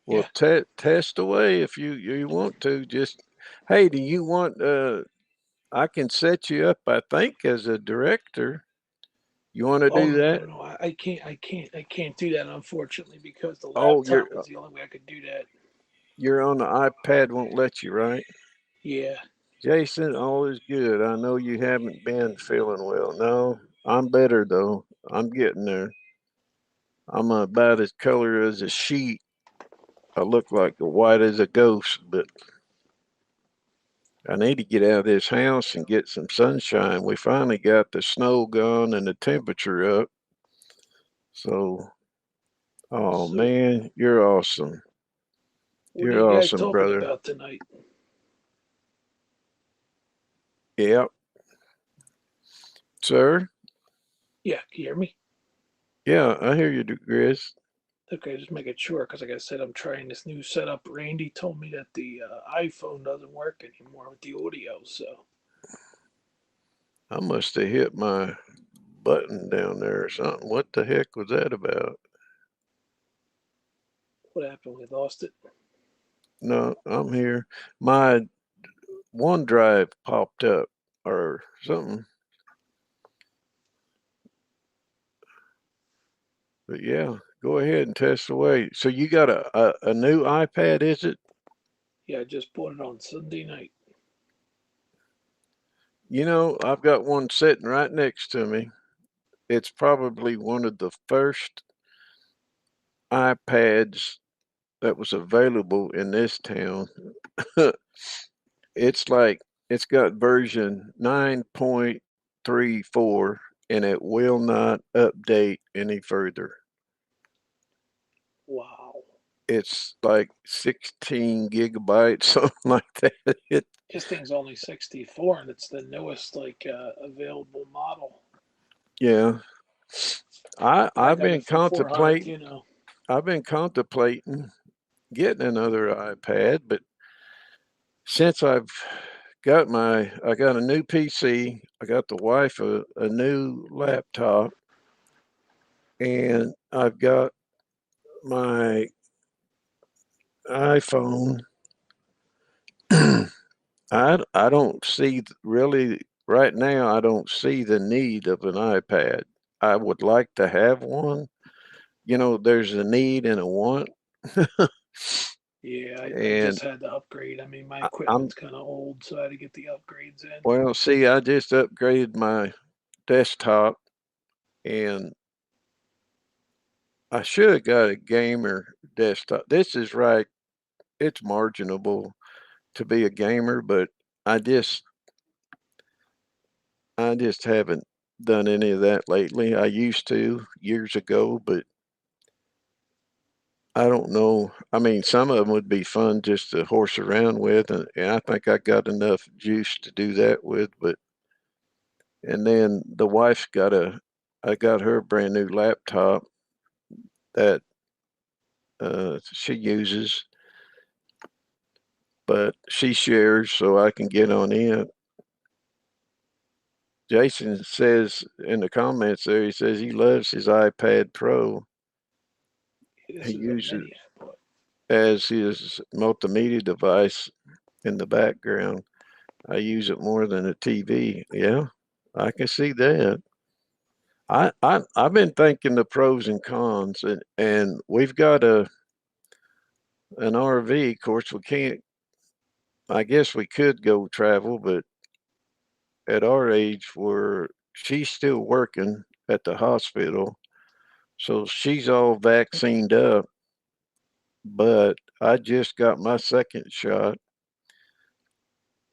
Well, Yeah. test away if you want to. Just hey, do you want? I can set you up. I think as a director. You want to Oh do no that? no no! I can't do that unfortunately because the Oh, laptop is the only way I could do that. you're on the iPad. Won't let you, right? Yeah. Jason, all is good. I know you haven't been feeling well. No, I'm better though. I'm getting there. I'm about as color as a sheet. I look like white as a ghost, but I need to get out of this house and get some sunshine. We finally got the snow gone and the temperature up. So, oh So man, you're awesome. what are You're you guys awesome, talking brother. about tonight? Yep, sir. Yeah, can you hear me? Yeah, I hear you, Grizz. Okay, just making sure because like I said, I'm trying this new setup. Randy told me that the iPhone doesn't work anymore with the audio. So I must have hit my button down there or something. What the heck was that about? what happened? We lost it. No, I'm here. My OneDrive popped up or something. But yeah, go ahead and test away. So you got a new iPad, is it? Yeah, I just bought it on Sunday night. You know, I've got one sitting right next to me. It's probably one of the first iPads that was available in this town. It's like it's got version 9.34 and it will not update any further. Wow. It's like 16 gigabytes, something like that. This thing's only 64 and it's the newest available model. Yeah. I And I I've got been it for 400, contemplating you know. I've been contemplating getting another iPad, but since I got a new PC, I got the wife a new laptop, and I've got my iPhone. I don't see really right now. I don't see the need of an iPad. I would like to have one. You know, there's a need and a want, Yeah, I and just had to upgrade. I mean, my I'm equipment's kind of old, so I had to get the upgrades in. well. See, I just upgraded my desktop, and I should have got a gamer desktop. This is right. It's marginable to be a gamer, but I just I just haven't done any of that lately. I used to years ago, but I don't know. I mean, some of them would be fun just to horse around with, and I think I got enough juice to do that with. But and then the wife's I got her a brand new laptop that she uses, but she shares so I can get on it. Jason says in the comments there, he says he loves his iPad Pro. He This is a uses mini I bought. as his multimedia device in the background. I use it more than a TV. Yeah, I can see that. I've been thinking the pros and cons, and we've got an RV. Of course, we can't. I guess we could go travel, but at our age, she's still working at the hospital, so she's all vaccinated up. But I just got my second shot,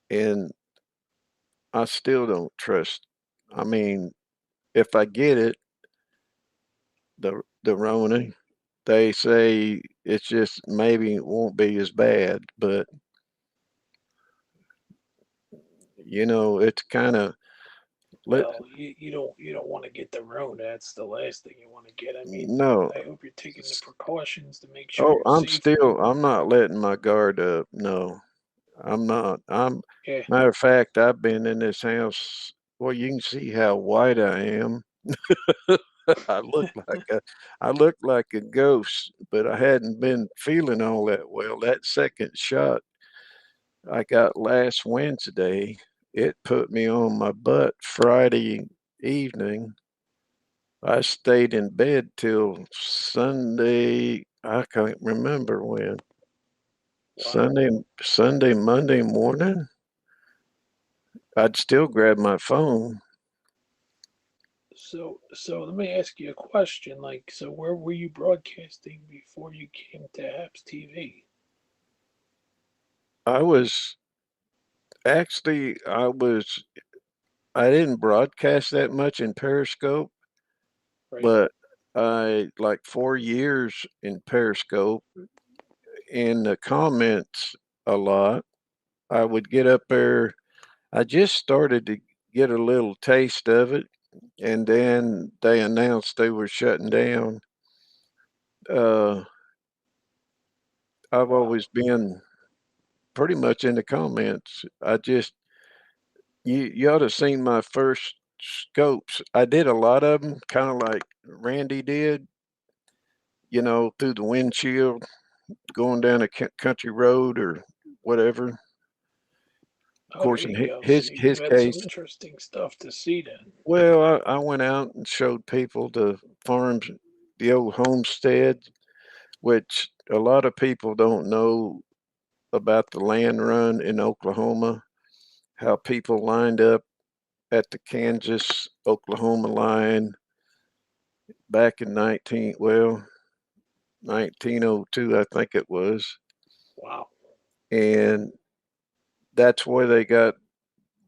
and I still don't trust. I mean, if I get it, the Rona, they say it's just maybe it won't be as bad, but it's kind of let Well, you don't want to get the Rona. That's the last thing you want to get. I mean, no. I hope you're taking the precautions to make sure Oh, you're safe. But I'm not letting my guard up. No, I'm not. yeah, Matter of fact, I've been in this house. Well, you can see how white I am. I looked like I looked like a ghost, but I hadn't been feeling all that well. That second shot I got last Wednesday, it put me on my butt Friday evening. I stayed in bed till Sunday. I can't remember when. Wow. Monday morning. I'd still grab my phone. So let me ask you a question. Like, so where were you broadcasting before you came to Happs TV? I was I didn't broadcast that much in Periscope, Right. but I like 4 years in Periscope in the comments a lot. I would get up there. I just started to get a little taste of it, and then they announced they were shutting down. Uh, I've Wow. always been pretty much in the comments. You ought to seen my first scopes. I did a lot of them, kind of like Randy did, through the windshield, going down a country road or whatever. Of Oh, there course, in you go. So his you his had some case, interesting stuff to see then. well, I went out and showed people the farms, the old homestead, which a lot of people don't know about the land run in Oklahoma, how people lined up at the Kansas Oklahoma line back in 1902, I think it was. Wow. And that's where they got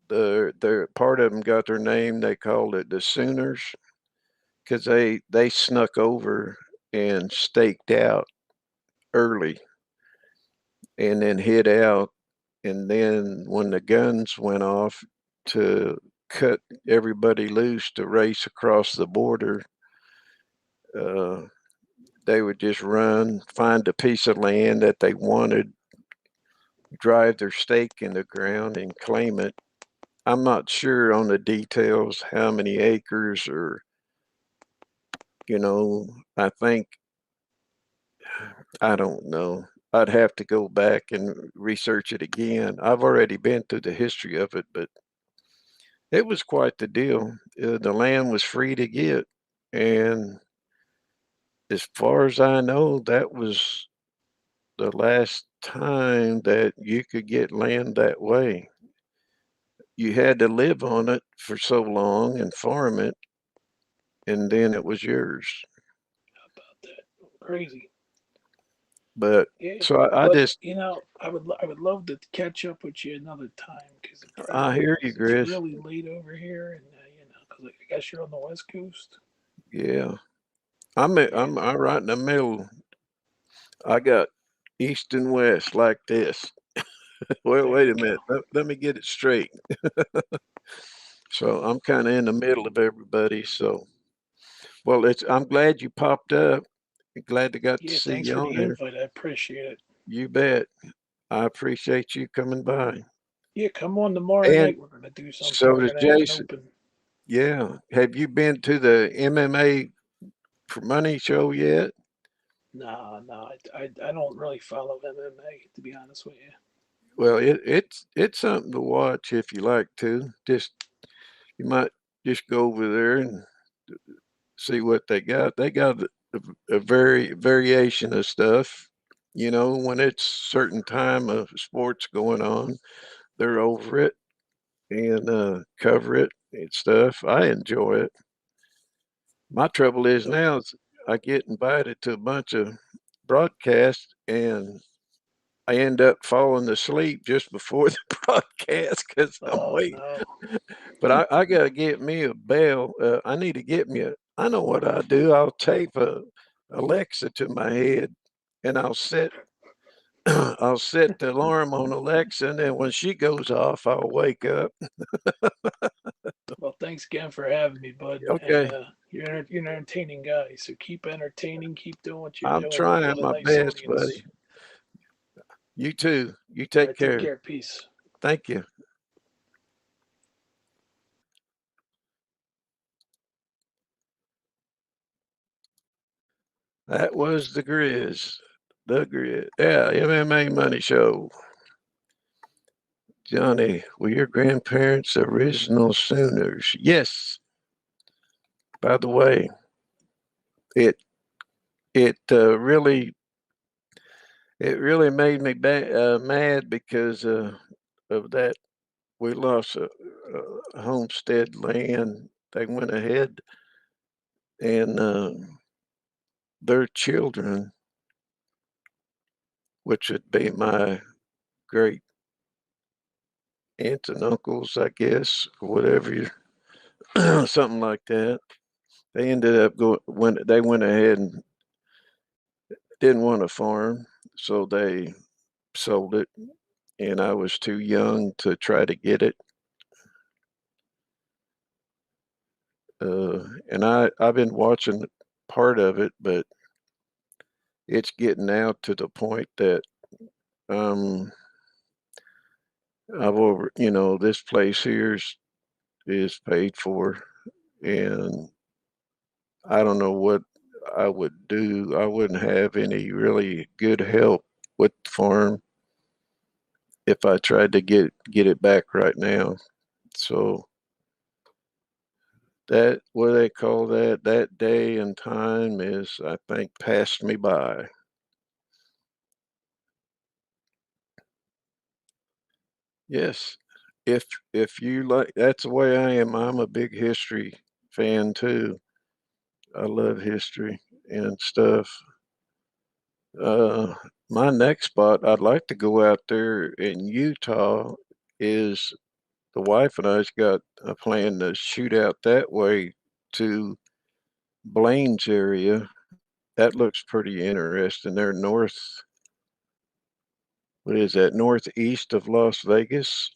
their part of them got their name. They called it the Sooners because they snuck over and staked out early and then hid out. And then when the guns went off to cut everybody loose to race across the border, uh, they would just run, find a piece of land that they wanted, drive their stake in the ground, and claim it. I'm not sure on the details, how many acres, or, you know, I think, I don't know. I'd have to go back and research it again. I've already been through the history of it, but it was quite the deal. The land was free to get. And as far as I know, that was the last time that you could get land that way. You had to live on it for so long and farm it, and then it was yours. How about that? Crazy. But Yeah. so I But just I would love to catch up with you another time because I hear you, it's Chris. really late over here, and because I guess you're on the West Coast. Yeah, Yeah. I'm right in the middle. I got east and west like this. Well, There wait you a minute. go. Let me get it straight. So I'm kind of in the middle of everybody. So well, it's I'm glad you popped up. Glad to got to Yeah. see Thanks you for on the there. invite. I appreciate it. You bet. I appreciate you coming by. Yeah. Come on tomorrow And night. We're gonna do something. so We're does gonna have an Jason. open. Yeah. Have you been to the MMA for Money show yet? Nah, nah. I don't really follow MMA to be honest with you. Well, it's something to watch if you like to. Just you might just go over there and see what they got. They got a very variation of stuff. When it's certain time of sports going on, they're over it and cover it and stuff. I enjoy it. My trouble is So, now is I get invited to a bunch of broadcasts and I end up falling asleep just before the broadcast because I'm oh waiting. no. But I gotta get me a bell. I need to get me a. I know what I do. I'll tape a Alexa to my head, and I'll set I'll set the alarm on Alexa, and then when she goes off, I'll wake up. Well, thanks again for having me, bud. And Okay, you're an entertaining guy. So keep entertaining. Keep doing what you're I'm doing. You trying got a my nice best, audience. buddy. You too. You All take right. Take care. care. Peace. Thank you. That was the Grizz. The Grizz. Yeah, MMA Money Show. Johnny, were your grandparents original Sooners? Yes. By the way, it it really made me mad because of that. We lost a homestead land. They went ahead and their children, which would be my great aunts and uncles, I guess, or whatever, something like that. They ended up going when they went ahead and didn't want to farm, so they sold it, and I was too young to try to get it. And I've been watching part of it, but it's getting out to the point that um I've over this place is paid for, and I don't know what I would do. I wouldn't have any really good help with the farm if I tried to get it back right now. So that what they call that day and time is, I think, passed me by. Yes. If if you like, that's the way I am. I'm a big history fan too. I love history and stuff. Uh, my next spot I'd like to go out there in Utah is the wife and I's got a plan to shoot out that way to Blaine's area. That looks pretty interesting. They're north, what is that, northeast of Las Vegas?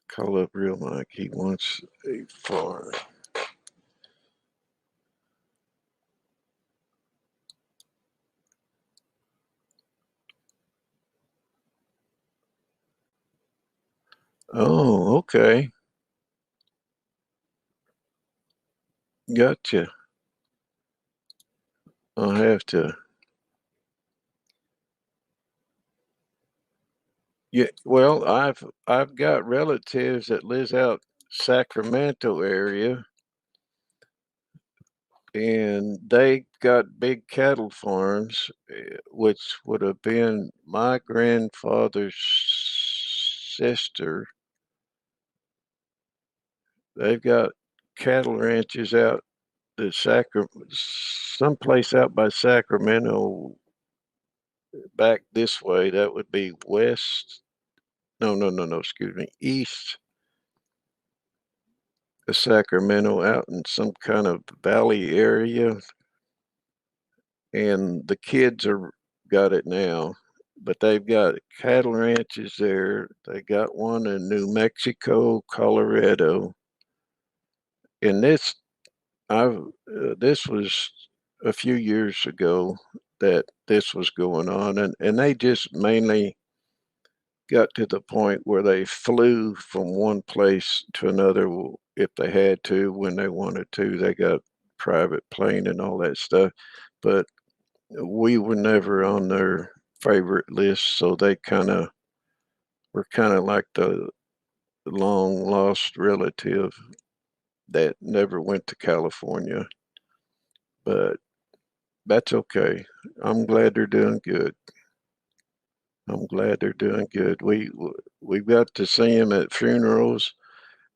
Call up Real Mike. He wants a farm. Oh, okay. Gotcha. I'll have to. Yeah, well, I've got relatives that lives out Sacramento area, and they got big cattle farms, which would have been my grandfather's sister. They've got cattle ranches out the someplace out by Sacramento, back this way. That would be west. No, no, no, no. Excuse me, east of Sacramento, out in some kind of valley area, and the kids are got it now. But they've got cattle ranches there. They got one in New Mexico, Colorado, and this was a few years ago that this was going on, and they just mainly got to the point where they flew from one place to another if they had to, when they wanted to. They got private plane and all that stuff, but we were never on their favorite list, so they kind of were kind of like the long lost relative that never went to California. But that's okay. I'm glad they're doing good. I'm glad they're doing good. We got to see them at funerals,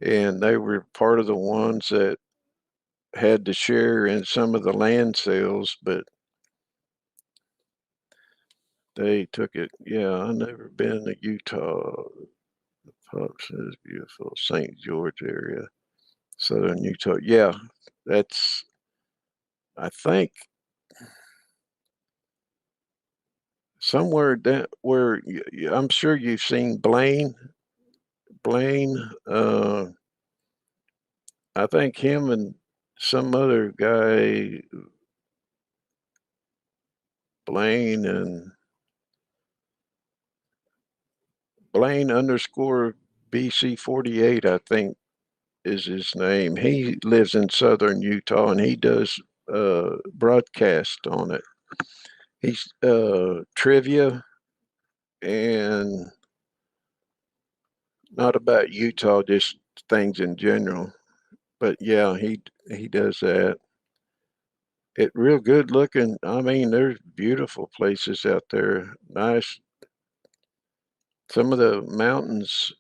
and they were part of the ones that had to share in some of the land sales, but they took it. Yeah, I never been to Utah. The pub says beautiful St. George area, southern Utah. Yeah, that's, I think, somewhere that where I'm sure you've seen Blaine. Blaine, I think him and some other guy, Blaine and Blaine underscore BC 48, I think is his name. He lives in southern Utah and he does broadcast on it. He's trivia and not about Utah, just things in general. But yeah, he does that. It real good looking. I mean, there's beautiful places out there. Nice. Some of the mountains,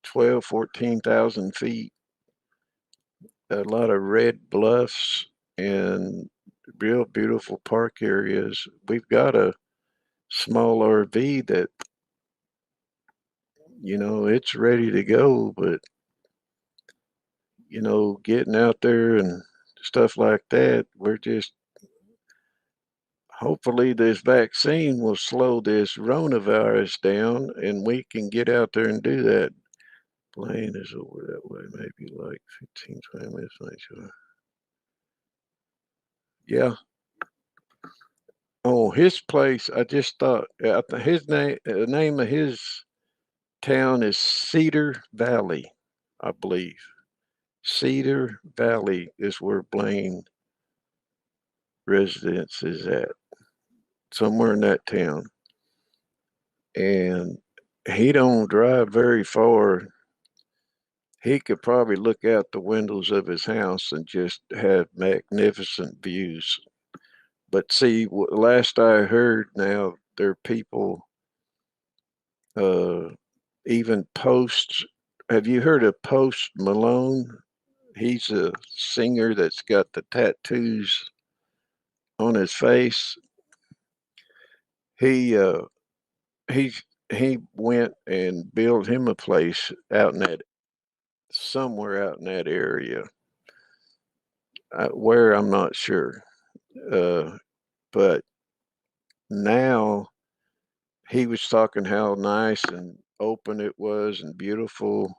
12, 14,000 feet. A lot of red bluffs and real beautiful park areas. We've got a small RV that, it's ready to go, but, getting out there and stuff like that, we're just hopefully this vaccine will slow this coronavirus down and we can get out there and do that. Plane is over that way, maybe like 15, 20 minutes. Make sure. Yeah. Oh, his place. I just thought his name. The name of his town is Cedar Valley, I believe. Cedar Valley is where Blaine residence is at, somewhere in that town. And he don't drive very far. He could probably look out the windows of his house and just have magnificent views. But see, last I heard, now there are people uh, even Post. Have you heard of Post Malone? He's a singer that's got the tattoos on his face. He uh, he he went and built him a place out in that somewhere out in that area. Where I'm not sure, uh, but now he was talking how nice and open it was and beautiful.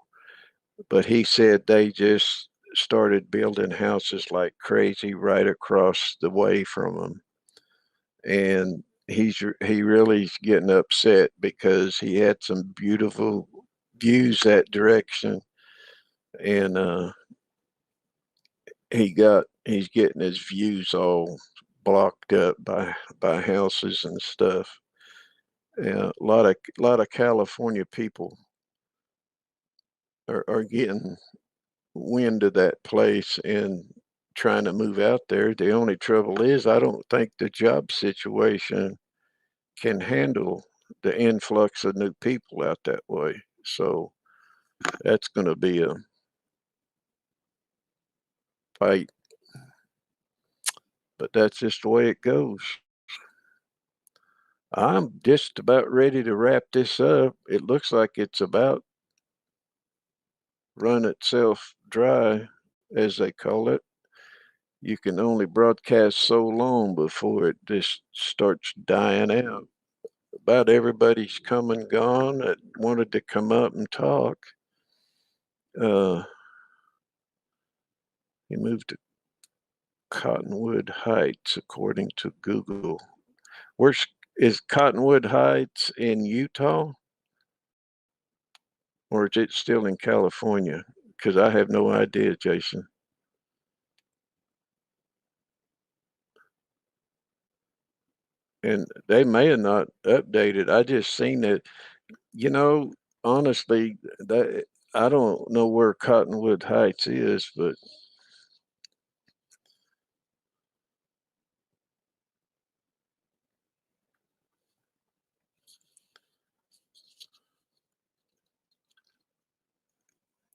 But he said they just started building houses like crazy right across the way from him. And he really is getting upset because he had some beautiful views that direction and he's getting his views all blocked up by houses and stuff. Yeah, a lot of California people are getting wind of that place and trying to move out there. The only trouble is, I don't think the job situation can handle the influx of new people out that way. So that's going to be a fight, but that's just the way it goes. I'm just about ready to wrap this up. It looks like it's about run itself dry, as they call it. You can only broadcast so long before it just starts dying out. About everybody's come and gone that wanted to come up and talk. Uh, he moved to Cottonwood Heights, according to Google. Where's is Cottonwood Heights in Utah, or is it still in California? Because I have no idea, Jason. And they may have not updated. I just seen it. You know, honestly, that I don't know where Cottonwood Heights is, but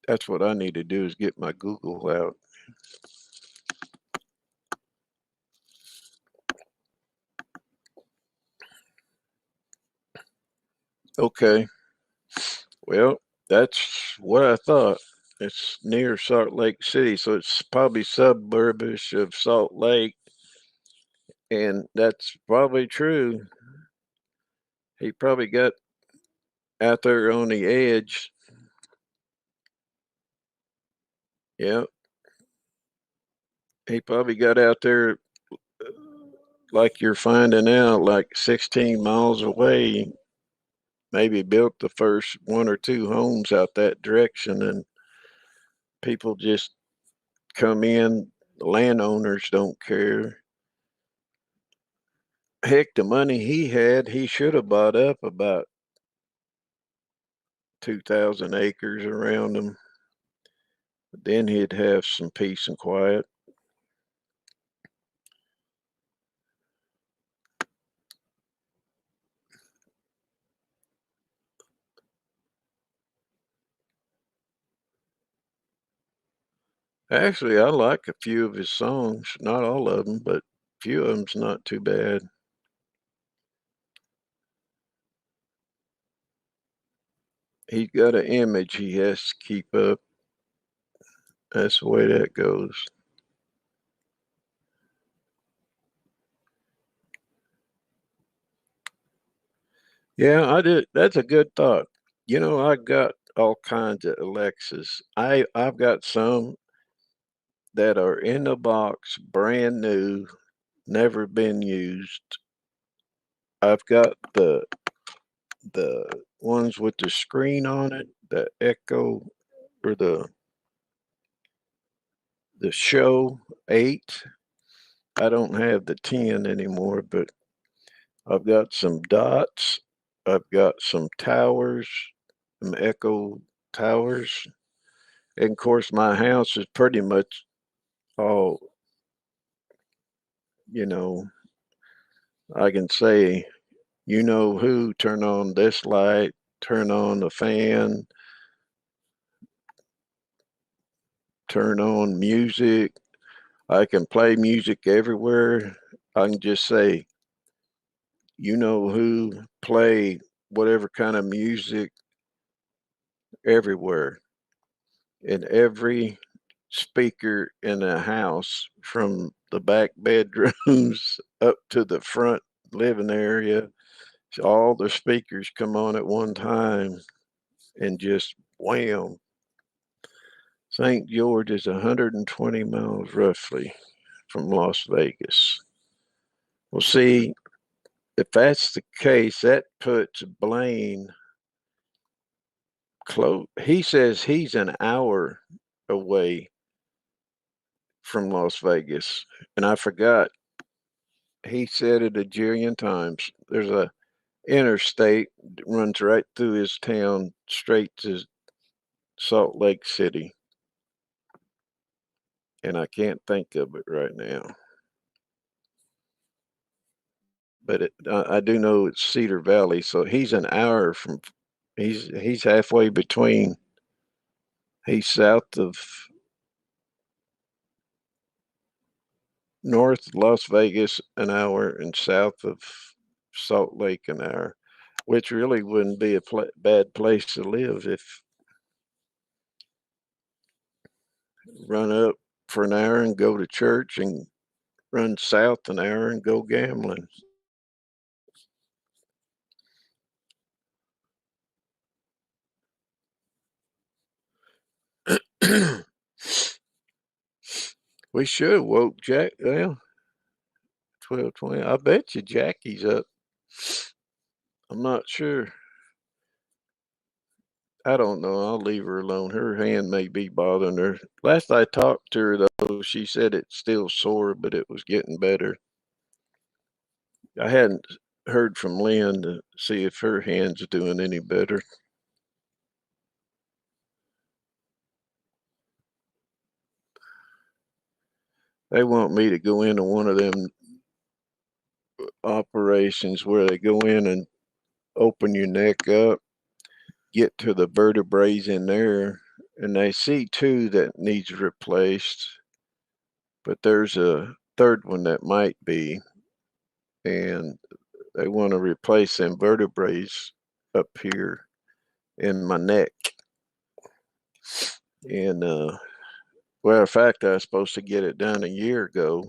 that's what I need to do is get my Google out. Okay. Well, that's what I thought. It's near Salt Lake City, so it's probably suburbish of Salt Lake, and that's probably true. He probably got out there on the edge. Yeah, he probably got out there like you're finding out, like 16 miles away. Maybe built the first one or two homes out that direction, and People just come in. Landowners don't care. Heck, the money he had, he should have bought up about 2,000 acres around him. Then he'd have some peace and quiet. Actually, I like a few of his songs. Not all of them, but a few of them's not too bad. He's got an image he has to keep up. That's the way that goes. Yeah, I did. That's a good thought. I got all kinds of Alexas. I've got some that are in the box, brand new, never been used. I've got the ones with the screen on it, the Echo or the Show 8. I don't have the 10 anymore, but I've got some dots. I've got some towers, some Echo towers. And of course, my house is pretty much all, you know, I can say, who, turn on this light, turn on the fan, turn on music. I can play music everywhere. I can just say, who, play whatever kind of music everywhere. In every speaker in the house, from the back bedrooms up to the front living area. All the speakers come on at one time and just wham. St. George is 120 miles roughly from Las Vegas. Well, see, if that's the case, that puts Blaine close. He says he's an hour away from Las Vegas. And I forgot, he said it a jillion times. There's a interstate that runs right through his town straight to Salt Lake City. And I can't think of it right now. But I do know it's Cedar Valley, so he's an hour from. He's halfway between. He's south of North Las Vegas an hour and south of Salt Lake an hour, which really wouldn't be a bad place to live if run up for an hour and go to church and run south an hour and go gambling. We should have woke Jack. Well, 12:20. I bet you Jackie's up. I'm not sure. I don't know. I'll leave her alone. Her hand may be bothering her. Last I talked to her, though, she said it's still sore, but it was getting better. I hadn't heard from Lynn to see if her hand's doing any better. They want me to go into one of them operations where they go in and open your neck up, get to the vertebrae in there, and they see two that needs replaced, but there's a third one that might be, and they want to replace them vertebrae up here in my neck. And well, in fact, I was supposed to get it done a year ago,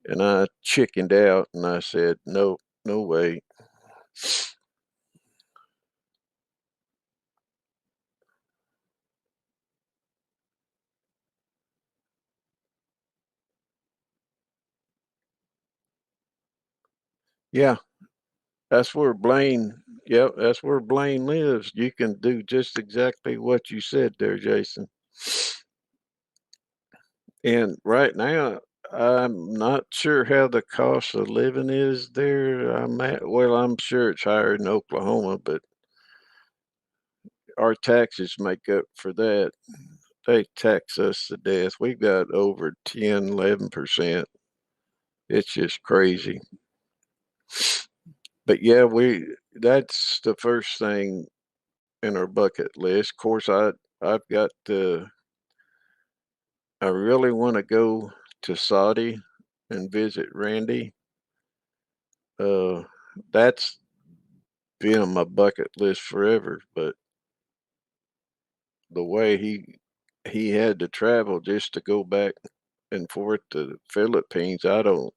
and I chickened out and I said, no, no way. Yeah, that's where Blaine, yep, that's where Blaine lives. You can do just exactly what you said there, Jason. And right now, I'm not sure how the cost of living is there. I'm sure it's higher in Oklahoma, but our taxes make up for that. They tax us to death. We've got over 10, 11%. It's just crazy. But yeah, that's the first thing in our bucket list. Of course, I've got I really want to go to Saudi and visit Randy. Uh, that's been on my bucket list forever, but the way he had to travel just to go back and forth to the Philippines, I don't.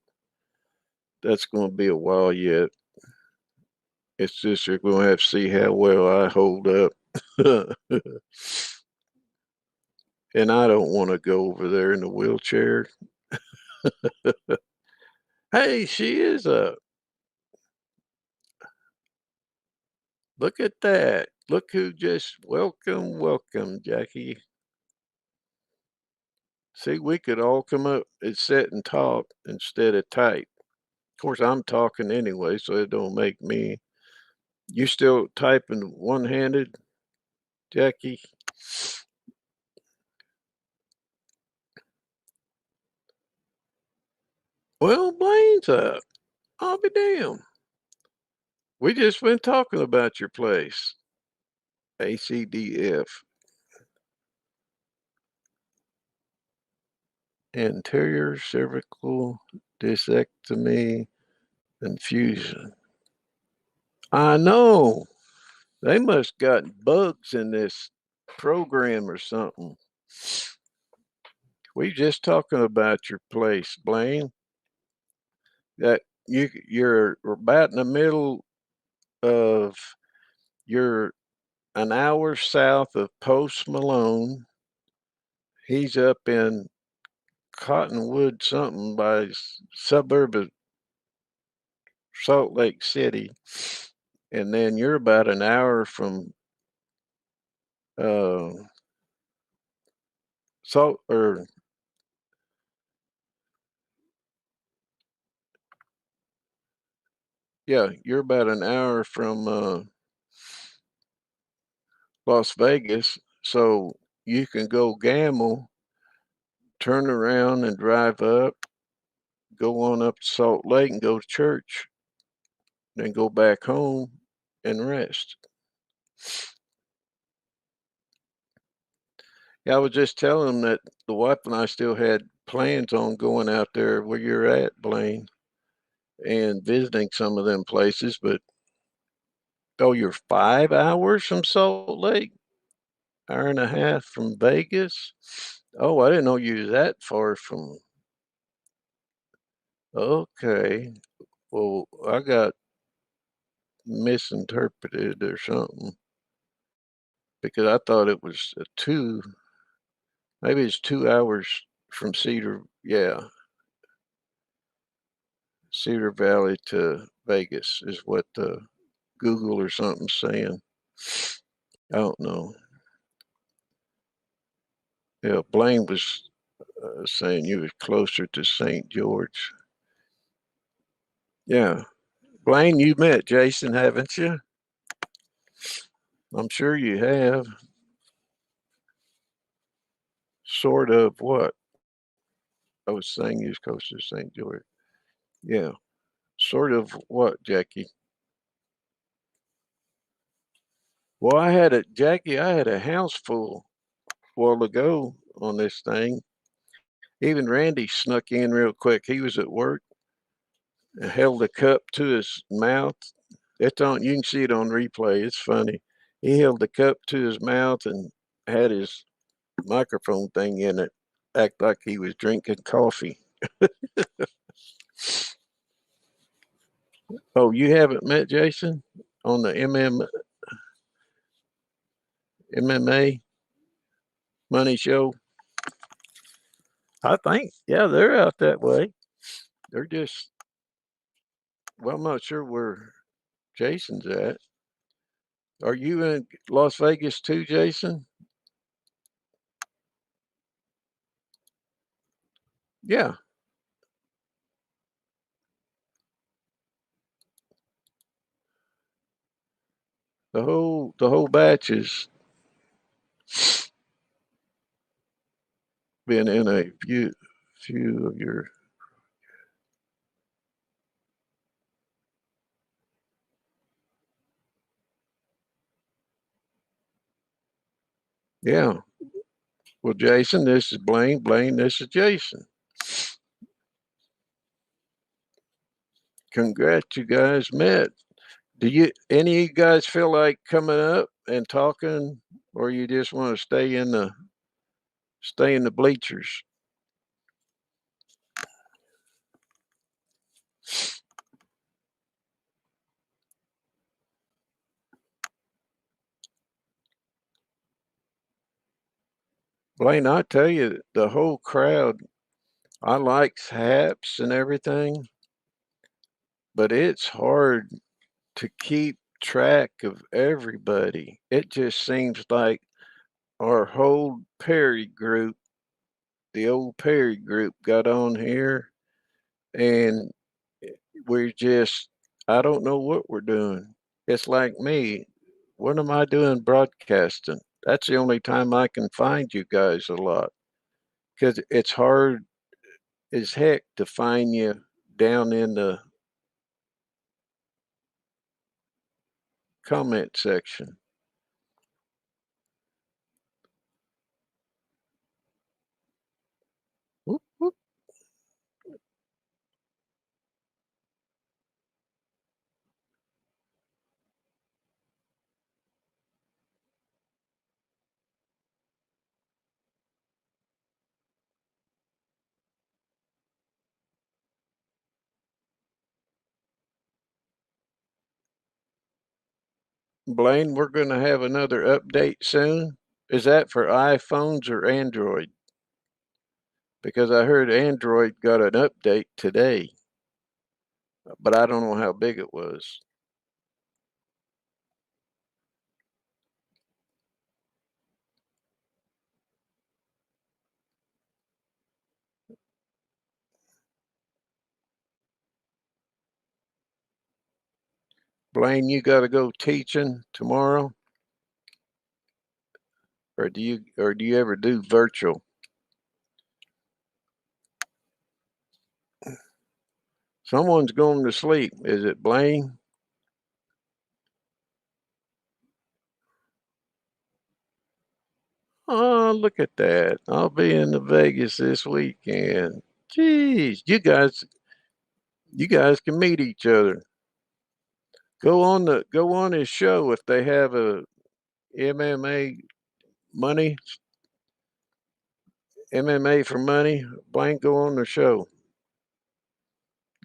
That's going to be a while yet. It's just you're going to have to see how well I hold up. And I don't want to go over there in a wheelchair. Hey, she is a look at that. Look who just welcome, Jackie. See, we could all come up and sit and talk instead of type. Of course, I'm talking anyway, so it don't make me. You still typing one-handed, Jackie? Well, Blaine's up. I'll be damned. We just been talking about your place. ACDF. Anterior cervical discectomy infusion. I know. They must got bugs in this program or something. We just talking about your place, Blaine. That you're about in the middle of you're an hour south of Post Malone. He's up in Cottonwood something by suburb of Salt Lake City. And then you're about an hour from uh Salt or yeah, you're about an hour from Las Vegas. So you can go gamble, turn around and drive up, go on up to Salt Lake and go to church, then go back home and rest. Yeah, I was just telling them that the wife and I still had plans on going out there where you're at, Blaine, and visiting some of them places. But oh, you're 5 hours from Salt Lake, hour and a half from Vegas. Oh, I didn't know you was that far from. Okay, well, I got misinterpreted or something because I thought it was a two. Maybe it's 2 hours from Cedar. Yeah, Cedar Valley to Vegas is what Google or something saying. I don't know. Yeah, Blaine was saying you was closer to St. George. Yeah, Blaine, you met Jason, haven't you? I'm sure you have. Sort of what? I was saying you was closer to St. George. Yeah, sort of what, Jackie? Well, Jackie, I had a house full a while ago on this thing. Even Randy snuck in real quick. He was at work and held a cup to his mouth. It's on. You can see it on replay. It's funny. He held the cup to his mouth and had his microphone thing in it. Act like he was drinking coffee. Oh, you haven't met Jason on the MMA Money Show? I think, yeah, they're out that way. They're just, well, I'm not sure where Jason's at. Are you in Las Vegas too, Jason? Yeah, the whole batch has been in a few of your. Yeah. Well, Jason, this is Blaine. Blaine, this is Jason. Congrats, you guys met. Do you any of you guys feel like coming up and talking, or you just want to stay in the bleachers? Blaine, I tell you, the whole crowd, I like Happs and everything, but it's hard to keep track of everybody. It just seems like our whole Perry group, the old Perry group, got on here, and we're just, I don't know what we're doing. It's like me. What am I doing broadcasting? That's the only time I can find you guys a lot because it's hard as heck to find you down in the comment section. Whoop, whoop. Blaine, we're going to have another update soon. Is that for iPhones or Android? Because I heard Android got an update today, but I don't know how big it was. Blaine, you got to go teaching tomorrow, or do you ever do virtual? Someone's going to sleep. Is it Blaine? Oh, look at that. I'll be in the Vegas this weekend. Jeez, you guys can meet each other. Go on his show if they have a MMA money, MMA for money. Blaine, go on the show.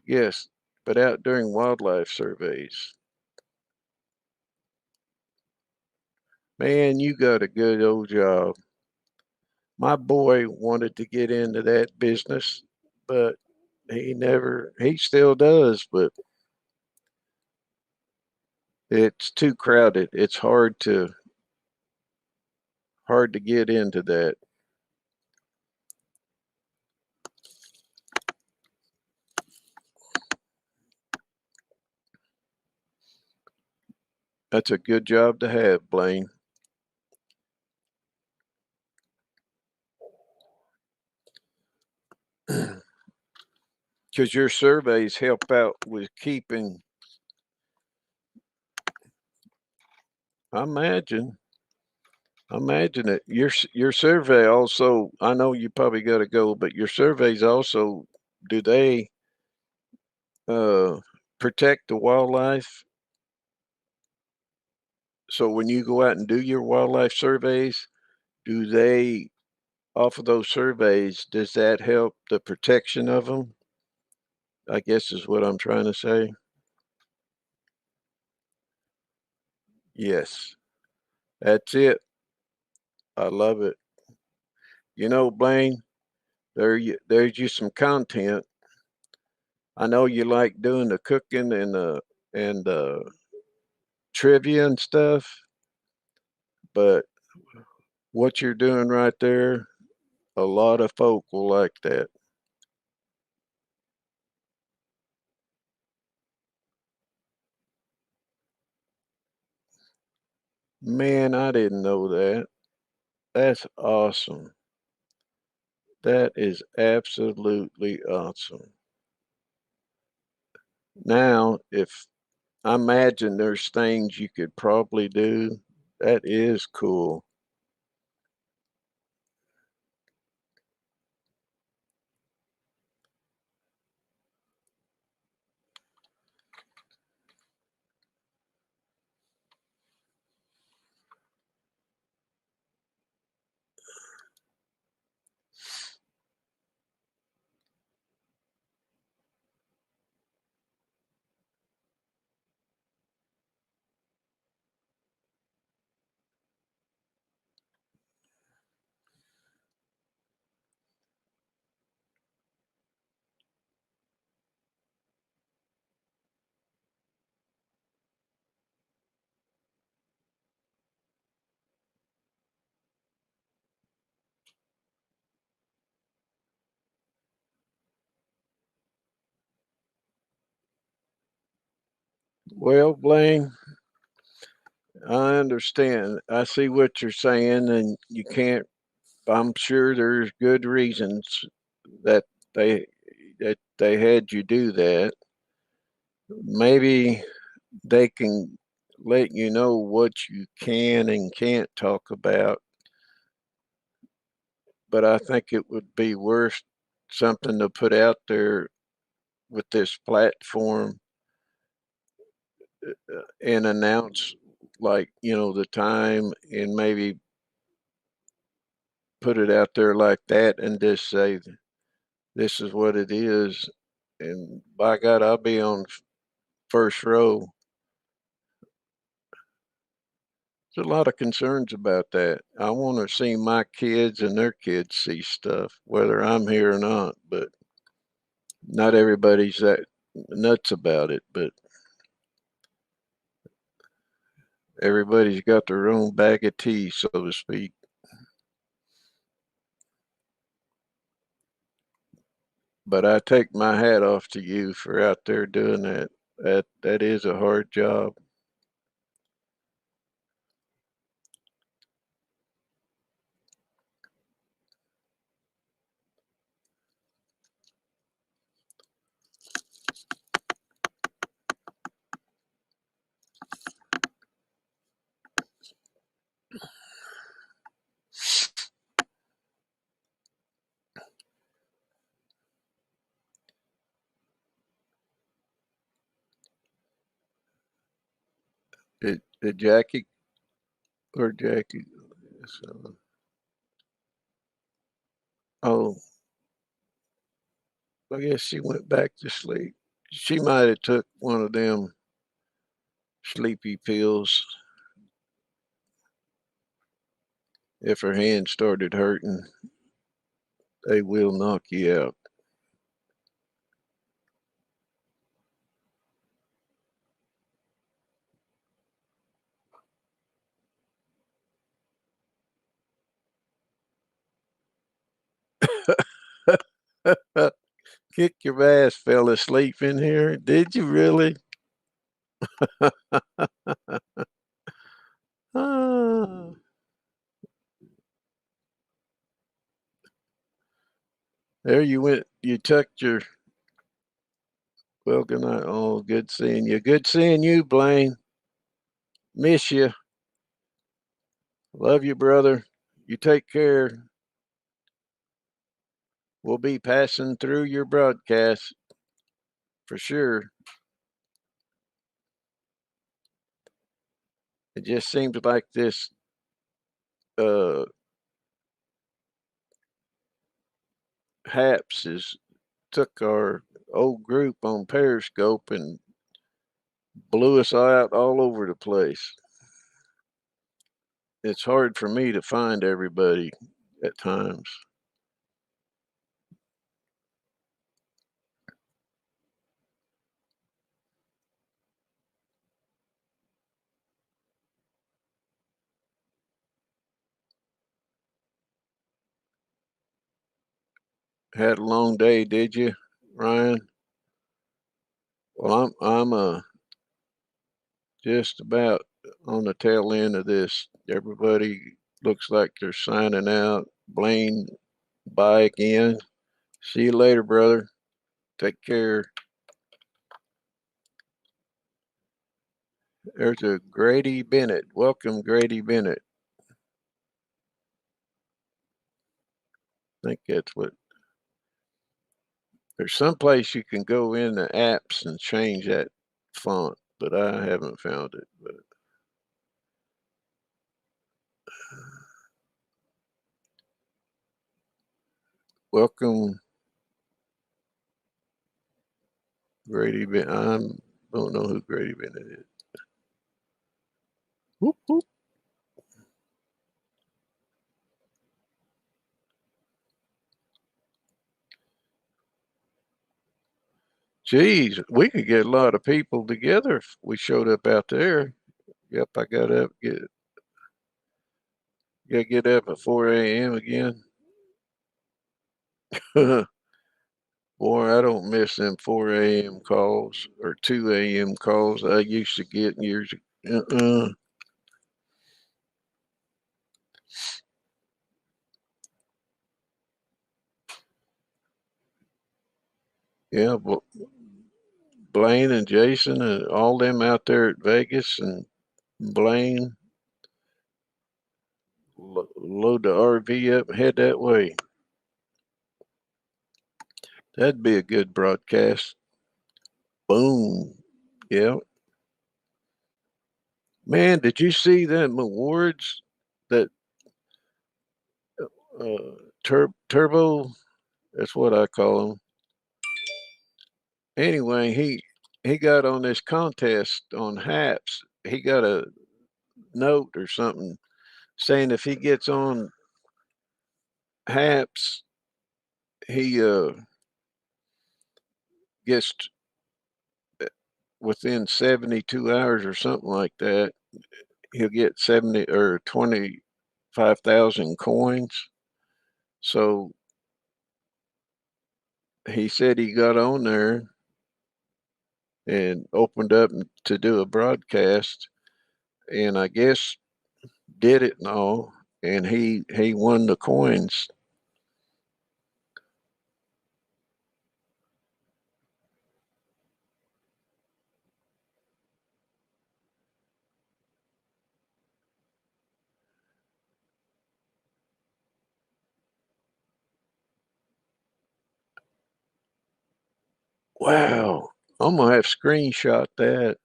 Yes, but out during wildlife surveys. Man, you got a good old job. My boy wanted to get into that business, but he still does, but it's too crowded. It's hard to get into that. That's a good job to have, Blaine, because your surveys help out with keeping. I imagine. I imagine it. Your survey also. I know you probably got to go, but your surveys also, do they uh, protect the wildlife? So when you go out and do your wildlife surveys, do they, off of those surveys, does that help the protection of them? I guess is what I'm trying to say. Yes, that's it. I love it. Blaine, there's you some content. I know you like doing the cooking and trivia and stuff, but what you're doing right there, a lot of folk will like that. Man, I didn't know that. That's awesome. That is absolutely awesome. Now, if I imagine there's things you could probably do, that is cool. Well, Blaine, I understand. I see what you're saying, and you can't. I'm sure there's good reasons that they they had you do that. Maybe they can let you know what you can and can't talk about, but I think it would be worth something to put out there with this platform and announce, like, the time, and maybe put it out there like that and just say this is what it is, and by God, I'll be on first row. There's a lot of concerns about that. I want to see my kids and their kids see stuff, whether I'm here or not, but not everybody's that nuts about it, but everybody's got their own bag of tea, so to speak. But I take my hat off to you for out there doing that. That is a hard job. Did Jackie or Jackie? So, oh, I guess she went back to sleep. She might have took one of them sleepy pills if her hand started hurting. They will knock you out. Kick your ass, fell asleep in here. Did you really? Ah, there you went. You tucked your. Well, good night. Oh, good seeing you. Good seeing you, Blaine. Miss you. Love you, brother. You take care. We'll be passing through your broadcast for sure. It just seems like this uh Happs has took our old group on Periscope and blew us out all over the place. It's hard for me to find everybody at times. Had a long day, did you, Ryan? Well, I'm just about on the tail end of this. Everybody looks like they're signing out. Blaine, bye again. See you later, brother. Take care. There's a Grady Bennett. Welcome, Grady Bennett. I think that's what. There's some place you can go in the apps and change that font, but I haven't found it. But welcome, Grady Bennett. I don't know who Grady Bennett is. Whoop, whoop. Geez, we could get a lot of people together if we showed up out there. Yep, I gotta get up at 4 a.m. again. Boy, I don't miss them 4 a.m. calls or 2 a.m. calls I used to get years ago. Yeah, Blaine and Jason and all them out there at Vegas and Blaine load the RV up and head that way. That'd be a good broadcast. Boom. Yeah. Man, did you see them awards that Turbo? That's what I call him. Anyway, he got on this contest on Happs. He got a note or something saying if he gets on Happs, he gets within 72 hours or something like that. He'll get 70 or 25,000 coins. So he said he got on there and opened up to do a broadcast, and I guess did it and all, and he won the coins. Wow, I'm gonna have screenshot that.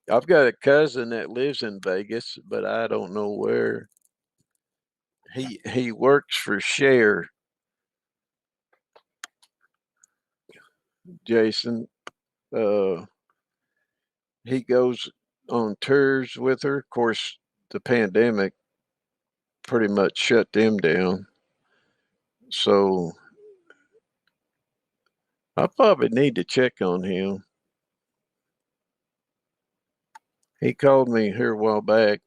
I've got a cousin that lives in Vegas, but I don't know where. He works for Share, Jason. Uh, he goes on tours with her. Of course, the pandemic pretty much shut them down. So I probably need to check on him. He called me here a while back.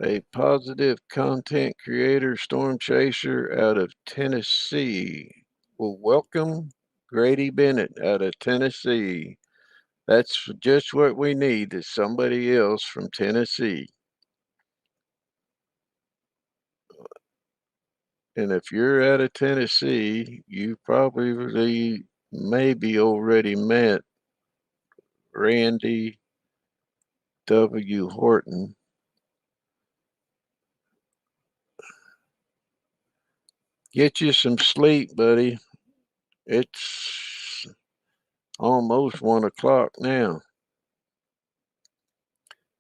A positive content creator, storm chaser out of Tennessee. Well, welcome Grady Bennett out of Tennessee. That's just what we need is somebody else from Tennessee. And if you're out of Tennessee, you probably maybe already met Randy W. Horton. Get you some sleep, buddy. It's almost 1 o'clock now.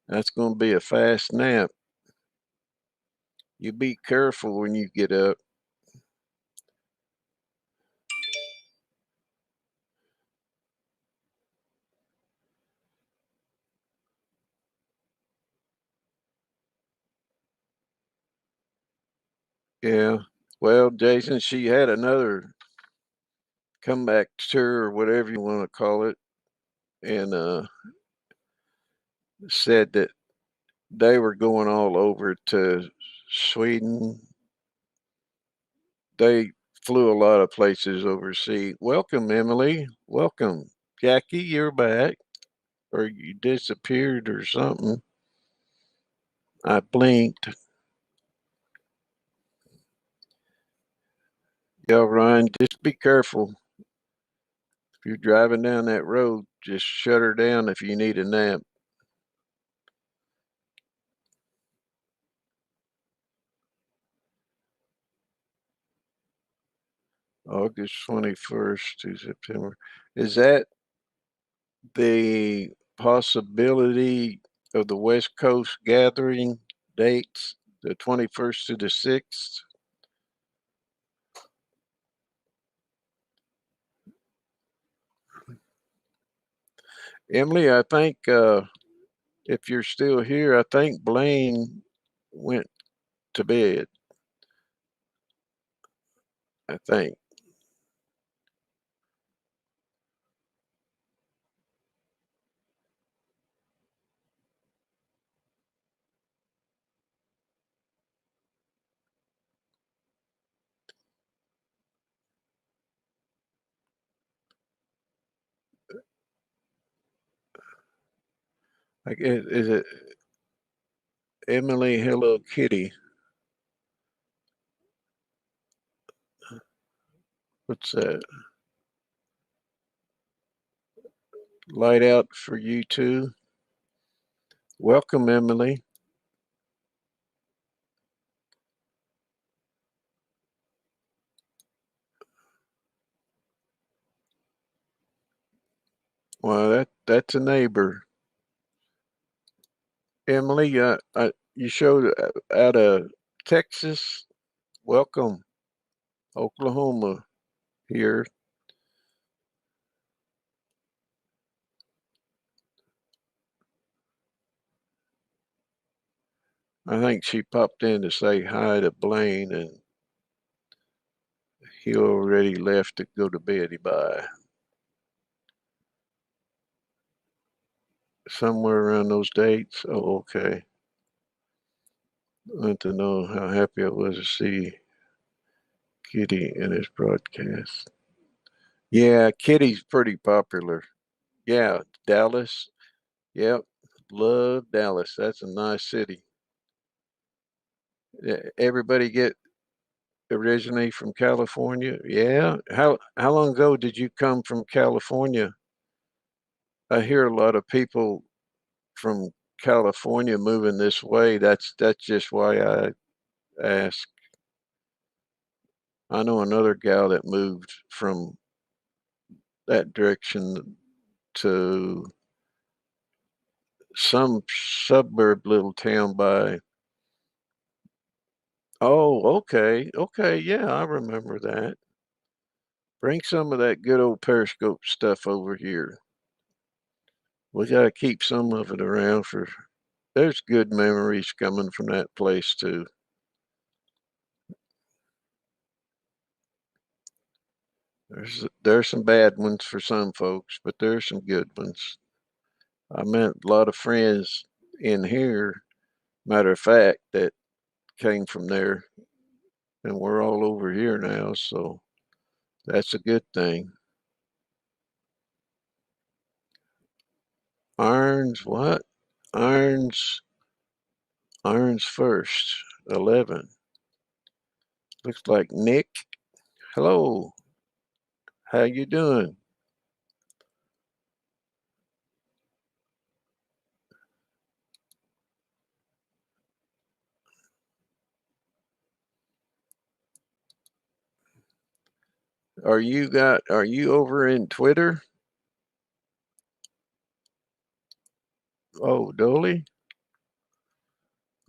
That's going to be a fast nap. You be careful when you get up. Yeah. Well, Jason, she had another comeback tour or whatever you want to call it, and said that they were going all over to Sweden. They flew a lot of places overseas. Welcome, Emily. Welcome. Jackie, you're back. Or you disappeared or something. I blinked. Yo, Ryan, just be careful. If you're driving down that road, just shut her down if you need a nap. August 21st to September. Is that the possibility of the West Coast gathering dates, the 21st to the 6th? Emily, I think if you're still here, I think Blaine went to bed. I think. Is it Emily Hello Kitty? What's that? Light out for you too. Welcome, Emily. Well, that's a neighbor. Emily, you showed out of Texas. Welcome, Oklahoma here. I think she popped in to say hi to Blaine, and he already left to go to bed. Bye. Somewhere around those dates. Oh, okay. I want to know how happy I was to see Kitty in his broadcast. Yeah, Kitty's pretty popular. Yeah, Dallas. Yep, love Dallas. That's a nice city. Everybody get originally from California? Yeah. How long ago did you come from California? I hear a lot of people from California moving this way. That's just why I ask. I know another gal that moved from that direction to some suburb little town by. Oh, okay. Okay, yeah, I remember that. Bring some of that good old Periscope stuff over here. We got to keep some of it around for. There's good memories coming from that place too. There's some bad ones for some folks, but there's some good ones. I met a lot of friends in here, matter of fact, that came from there, and we're all over here now, so that's a good thing. Irons, what? Irons, irons first. 11. Looks like Nick. Hello. How you doing? Are you over in Twitter? Oh, Dolly?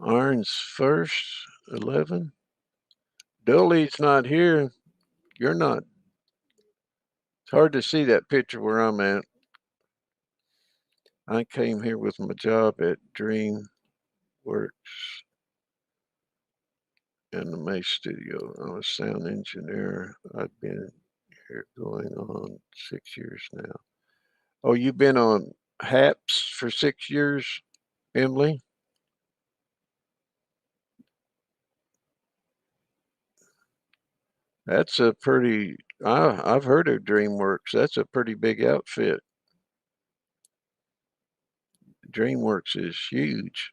Irons first. 11. Dolly's not here. You're not. It's hard to see that picture where I'm at. I came here with my job at DreamWorks in the May studio. I'm a sound engineer. I've been Here going on 6 years now. Oh, you've been on Happs for 6 years, Emily? That's a pretty, I've heard of DreamWorks. That's a pretty big outfit. DreamWorks is huge.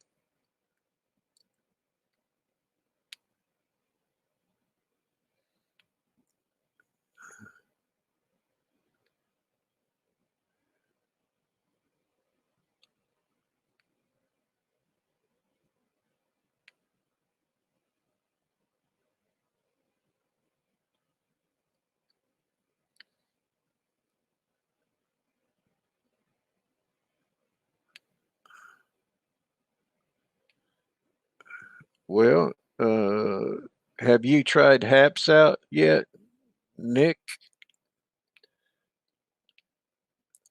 Well, have you tried Happs out yet, Nick?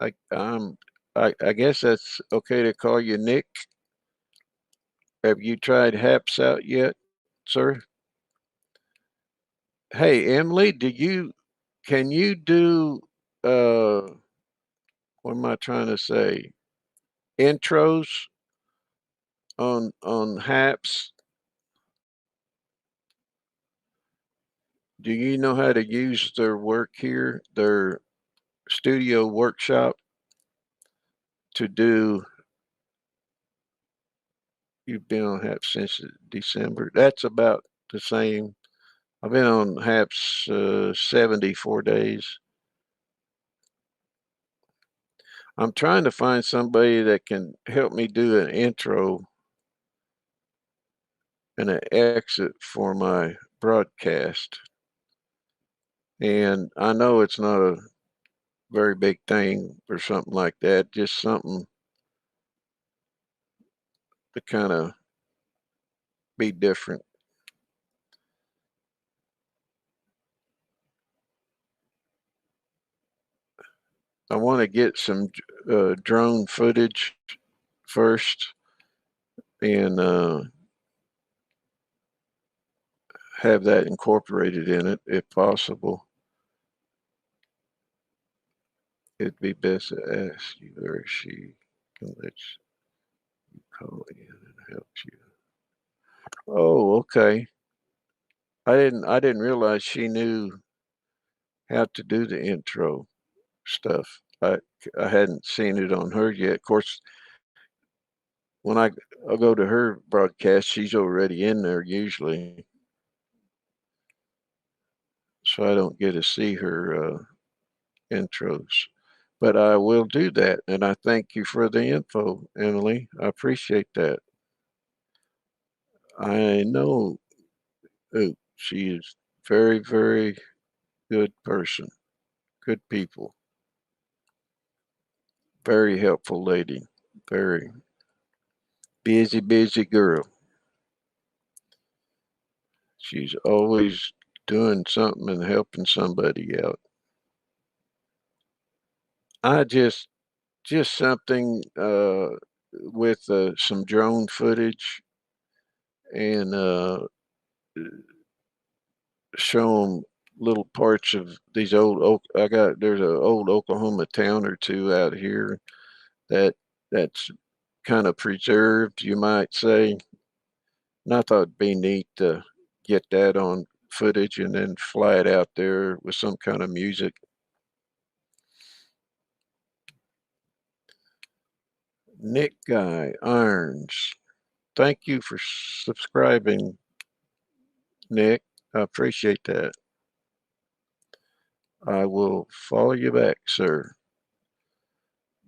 I, um, I guess that's okay to call you Nick. Have you tried Happs out yet, sir? Hey, Emily, can you do, what am I trying to say? Intros on Happs? Do you know how to use their work here, their studio workshop to do? You've been on Happs since December. That's about the same. I've been on Happs 74 days. I'm trying to find somebody that can help me do an intro and an exit for my broadcast. And I know it's not a very big thing or something like that, just something to kind of be different. I want to get some drone footage first and have that incorporated in it if possible. It'd be best to ask you or she can let you call in and help you. Oh, okay. I didn't realize she knew how to do the intro stuff. I hadn't seen it on her yet. Of course, when I go to her broadcast, she's already in there usually, so I don't get to see her intros. But I will do that, and I thank you for the info, Emily. I appreciate that. I know she is very, very good person, good people, very helpful lady, very busy, busy girl. She's always doing something and helping somebody out. I just something with some drone footage and show them little parts of these there's a old Oklahoma town or two out here that that's kind of preserved, you might say. And I thought it'd be neat to get that on footage and then fly it out there with some kind of music. Nick Guy Irons, thank you for subscribing, Nick. I appreciate that. I will follow you back, sir.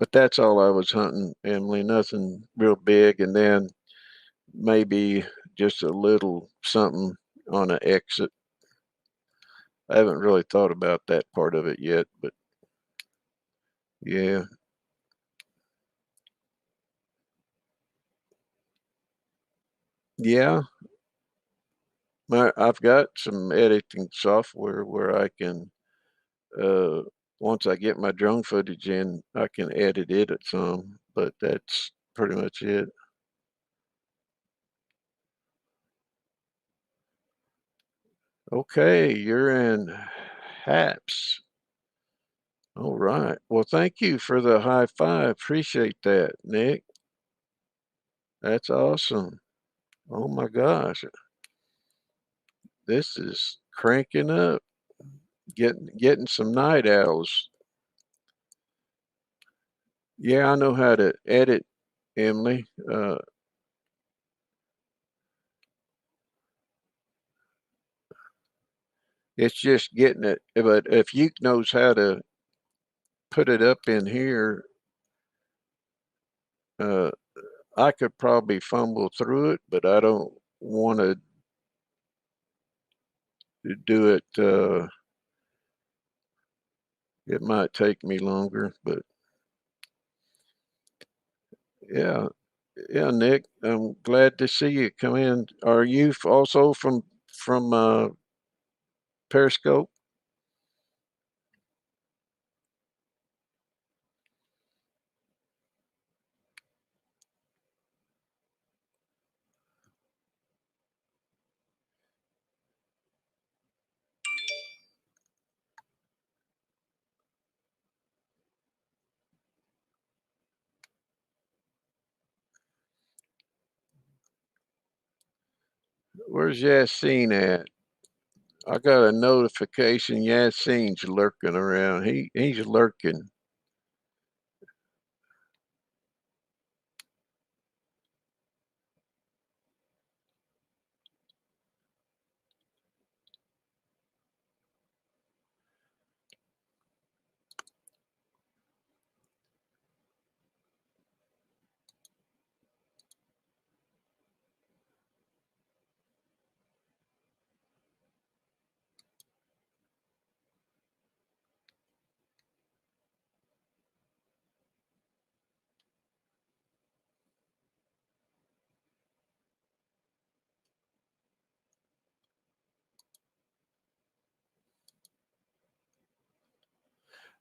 But that's all I was hunting, Emily. Nothing real big, and then maybe just a little something on an exit. I haven't really thought about that part of it yet, but yeah. Yeah, I've got some editing software where I can, uh, once I get my drone footage in, I can edit it at some, but that's pretty much it. Okay, you're in Happs. All right. Well, thank you for the high five. Appreciate that, Nick. That's awesome. Oh my gosh. This is cranking up. Getting some night owls. Yeah, I know how to edit, Emily. It's just getting it. But if you knows how to put it up in here, uh, I could probably fumble through it, but I don't want to do it. It might take me longer, but yeah, yeah, Nick, I'm glad to see you come in. Are you also from Periscope? Where's Yassine at? I got a notification. Yassine's lurking around. He's lurking.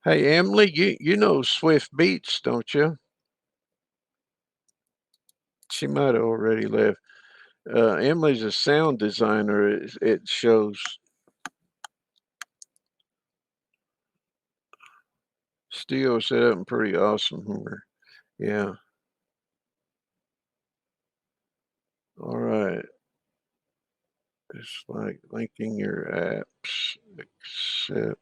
Hey, Emily, you know Swift Beats, don't you? She might have already left. Emily's a sound designer. It shows studio set up and pretty awesome here. Yeah. All right. It's like linking your apps, except.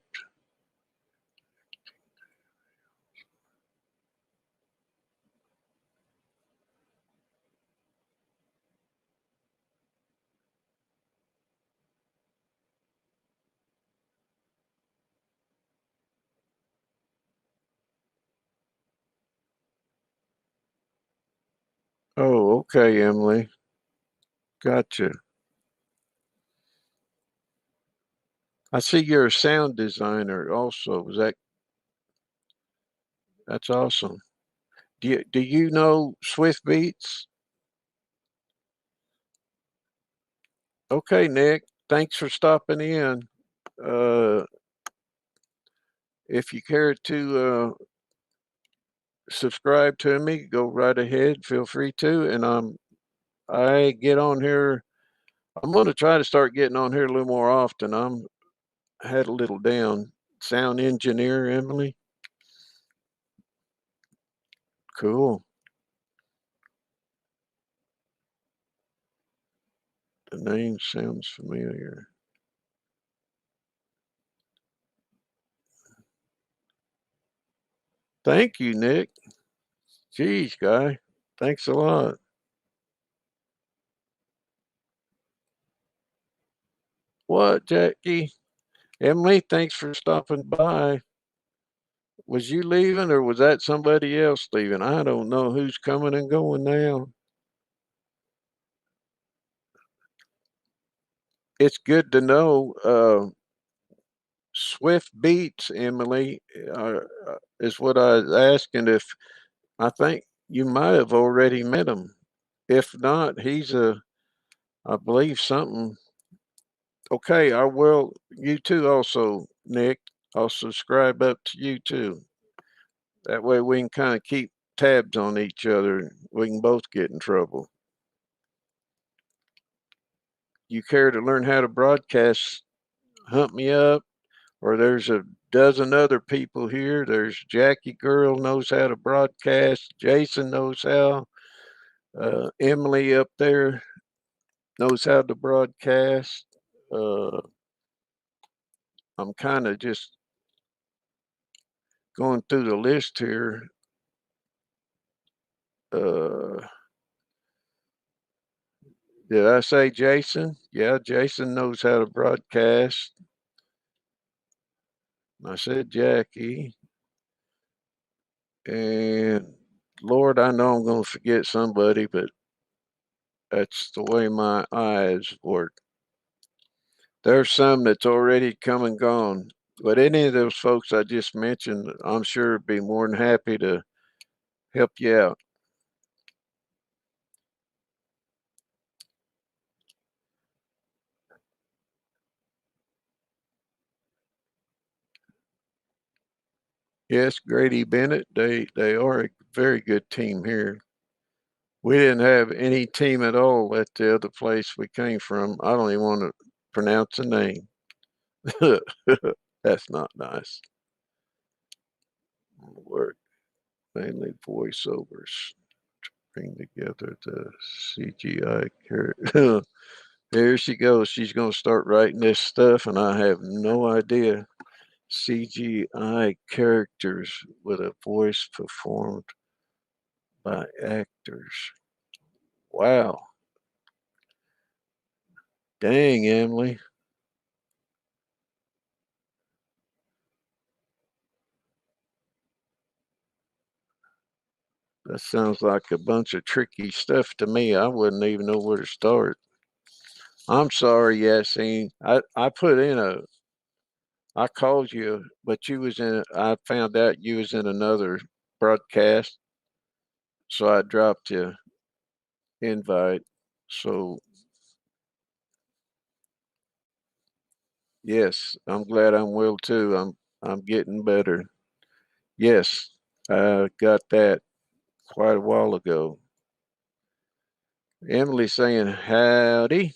Oh, okay, Emily. Gotcha. I see you're a sound designer also. Is that's awesome. Do you know Swift Beats? Okay, Nick. Thanks for stopping in. Uh, if you care to subscribe to me, go right ahead. Feel free to. And I get on here. I'm going to try to start getting on here a little more often. I'm had a little down. Sound engineer, Emily. Cool. The name sounds familiar. Thank you, Nick. Geez, guy. Thanks a lot. What, Jackie? Emily, thanks for stopping by. Was you leaving or was that somebody else leaving? I don't know who's coming and going now. It's good to know. Swift Beats, Emily, is what I was asking if I think you might have already met him. If not, I believe something. Okay, I will. You too, also, Nick. I'll subscribe up to you too. That way we can kind of keep tabs on each other. We can both get in trouble. You care to learn how to broadcast? Hunt me up. or there's a dozen other people here. There's Jackie Girl knows how to broadcast. Jason knows how. Emily up there knows how to broadcast. Uh, I'm kind of just going through the list here. Uh, did I say Jason? Yeah, Jason knows how to broadcast. I said Jackie. And Lord, I know I'm going to forget somebody, but that's the way my eyes work. There's some that's already come and gone. But any of those folks I just mentioned, I'm sure would be more than happy to help you out. Yes, Grady Bennett, they are a very good team here. We didn't have any team at all at the other place we came from. I don't even want to pronounce a name. That's not nice. Work mainly voiceovers. Bring together the CGI character. There she goes. She's going to start writing this stuff, and I have no idea. CGI characters with a voice performed by actors. Wow. Dang, Emily. That sounds like a bunch of tricky stuff to me. I wouldn't even know where to start. I'm sorry, Yassine. I put in I called you, but you was in I found out you was in another broadcast, so I dropped you invite. So yes, I'm glad I'm well too. I'm getting better. Yes, I got that quite a while ago. Emily saying howdy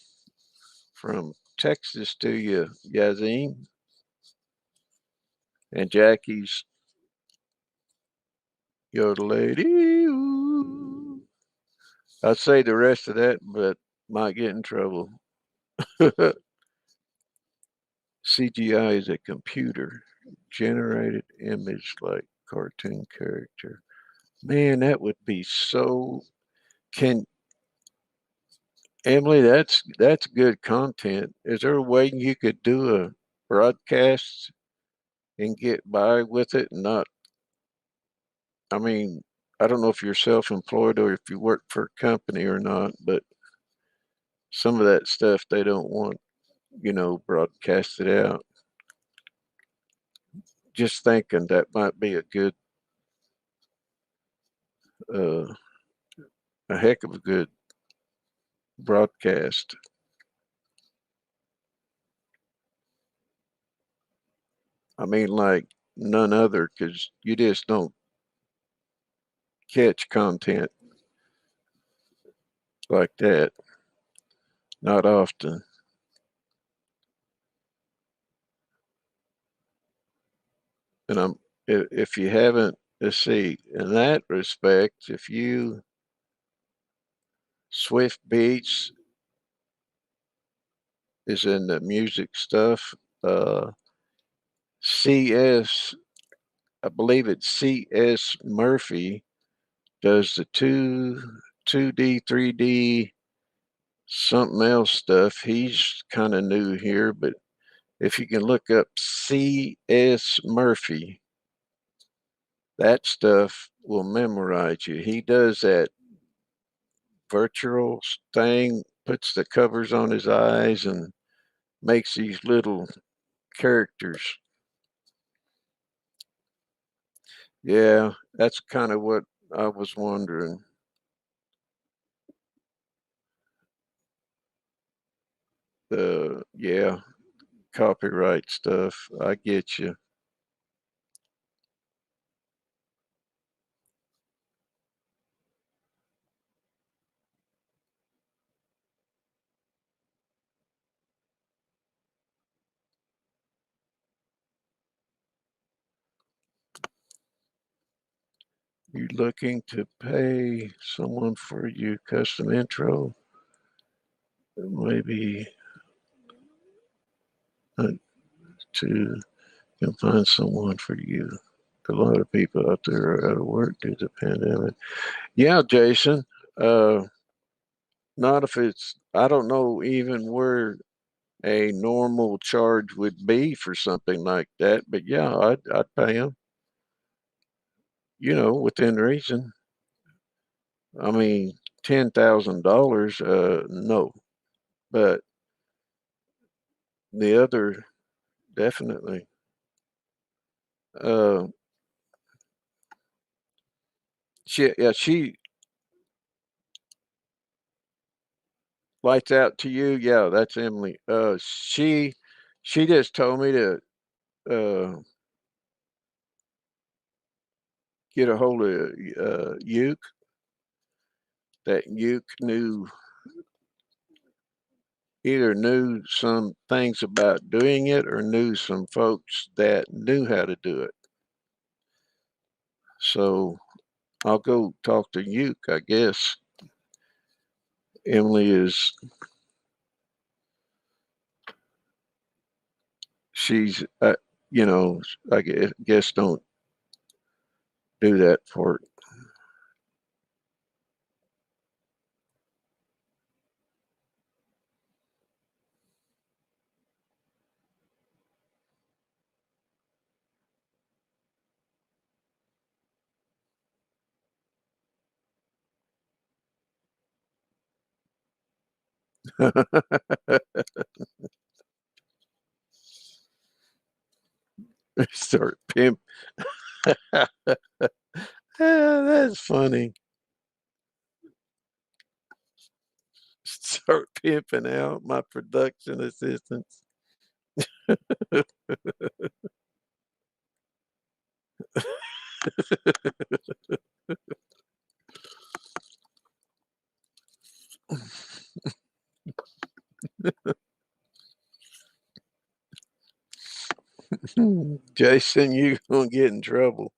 from Texas to you, Yazine. And Jackie's your lady. Ooh. I'd say the rest of that, but might get in trouble. CGI is a computer generated image like cartoon character. Man, that would be so. Can Emily? That's good content. Is there a way you could do a broadcast and get by with it and not? I mean, I don't know if you're self-employed or if you work for a company or not, but some of that stuff they don't want, broadcasted out. Just thinking that might be a good, uh, a heck of a good broadcast. I mean, like none other, because you just don't catch content like that. Not often. And if you haven't, let's see, in that respect, if you Swift Beats is in the music stuff, CS, I believe it's CS Murphy does the 2D, 3D, something else stuff. He's kind of new here, but if you can look up CS Murphy, that stuff will memorize you. He does that virtual thing, puts the covers on his eyes and makes these little characters. Yeah, that's kind of what I was wondering. Yeah, copyright stuff. I get you. You looking to pay someone for your custom intro? Maybe uh, to can find someone for you. A lot of people out there are out of work due to the pandemic. Yeah, Jason. Uh, not if it's. I don't know even where a normal charge would be for something like that, but yeah, I'd pay them. Within reason. I mean, $10,000. No, but the other definitely. Uh, she lights out to you. Yeah, that's Emily. She just told me to uh get a hold of Uke. That Uke either knew some things about doing it or knew some folks that knew how to do it. So I'll go talk to Uke, I guess. Emily is she's I guess don't do that for start pimp. That's funny. Start pimping out my production assistants. Jason, you gonna get in trouble.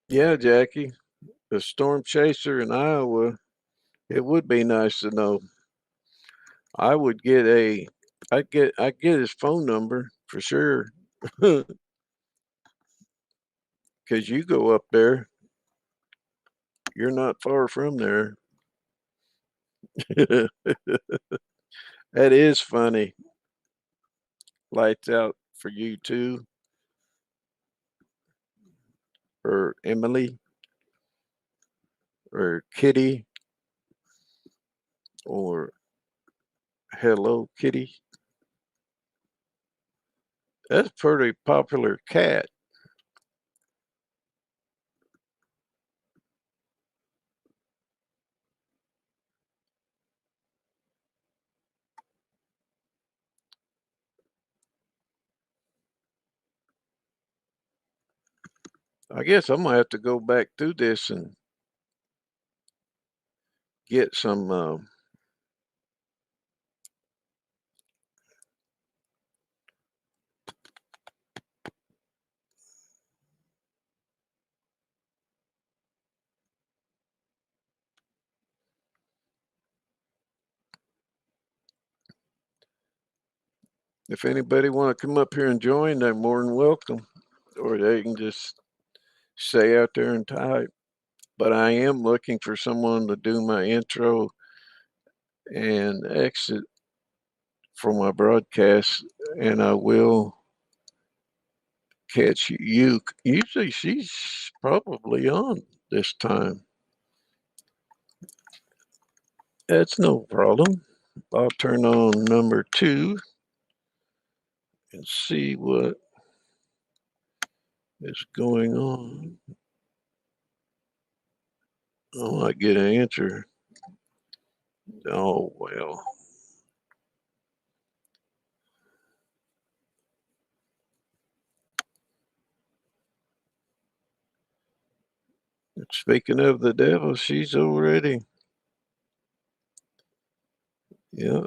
Yeah, Jackie, a storm chaser in Iowa. It would be nice to know. I would get a, I'd get his phone number for sure, because you go up there. You're not far from there. That is funny. Lights out for you too, or Emily, or Kitty, or Hello Kitty. That's a pretty popular cat. I guess I'm gonna have to go back through this and get some. If anybody want to come up here and join, they're more than welcome, or they can just stay out there and type. But I am looking for someone to do my intro and exit for my broadcast, and I will catch you. Usually she's probably on this time. That's no problem. I'll turn on number 2 and see what is going on. I might get an answer. Oh, well. Speaking of the devil, she's already, yeah.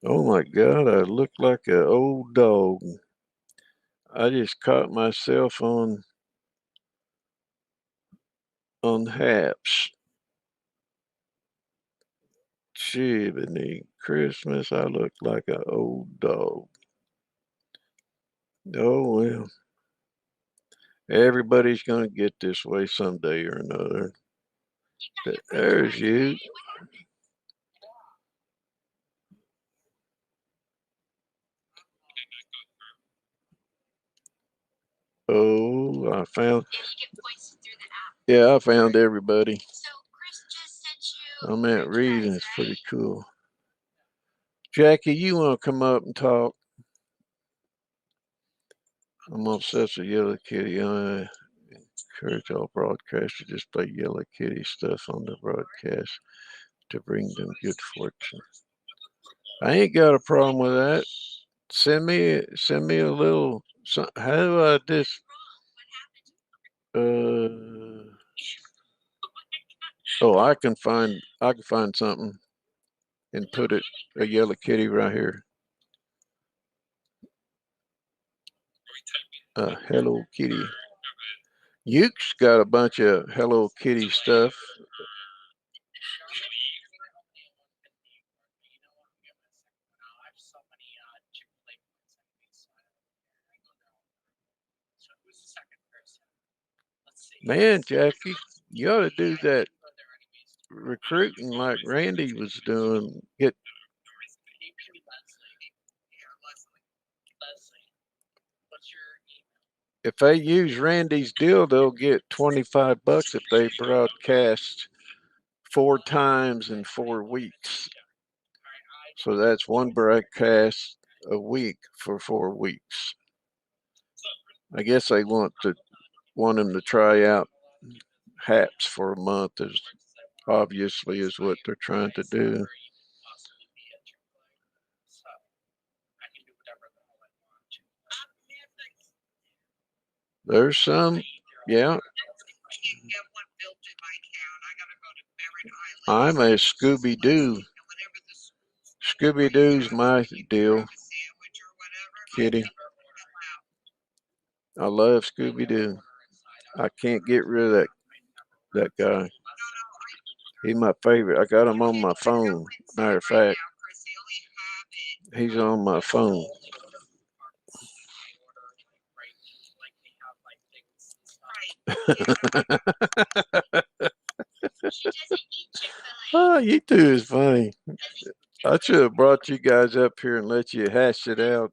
Oh my God, I look like an old dog. I just caught myself on Happs. Jiminy Christmas, I look like an old dog. Oh well, everybody's gonna get this way someday or another. There's you. Oh, I found. Yeah, I found everybody. I'm at reading. It's pretty cool. Jackie, you want to come up and talk? I'm obsessed with Yellow Kitty. I encourage all broadcasters to display Yellow Kitty stuff on the broadcast to bring them good fortune. I ain't got a problem with that. Send me a little. How do I just? Oh, I can find something and put it a Yellow Kitty right here. Hello Kitty. Yuke's got a bunch of Hello Kitty stuff. Man, Jackie, you ought to do that recruiting like Randy was doing. If they use Randy's deal, they'll get $25 if they broadcast 4 times in 4 weeks. So that's one broadcast a week for 4 weeks. I guess they want them to try out Happs for a month, is obviously is what they're trying to do. There's some, yeah. I'm a Scooby Doo. Scooby Doo's my deal. Kitty. I love Scooby Doo. I can't get rid of that guy. He's my favorite. I got him on my phone. Matter of fact, he's on my phone. Oh, you two is funny. I should have brought you guys up here and let you hash it out.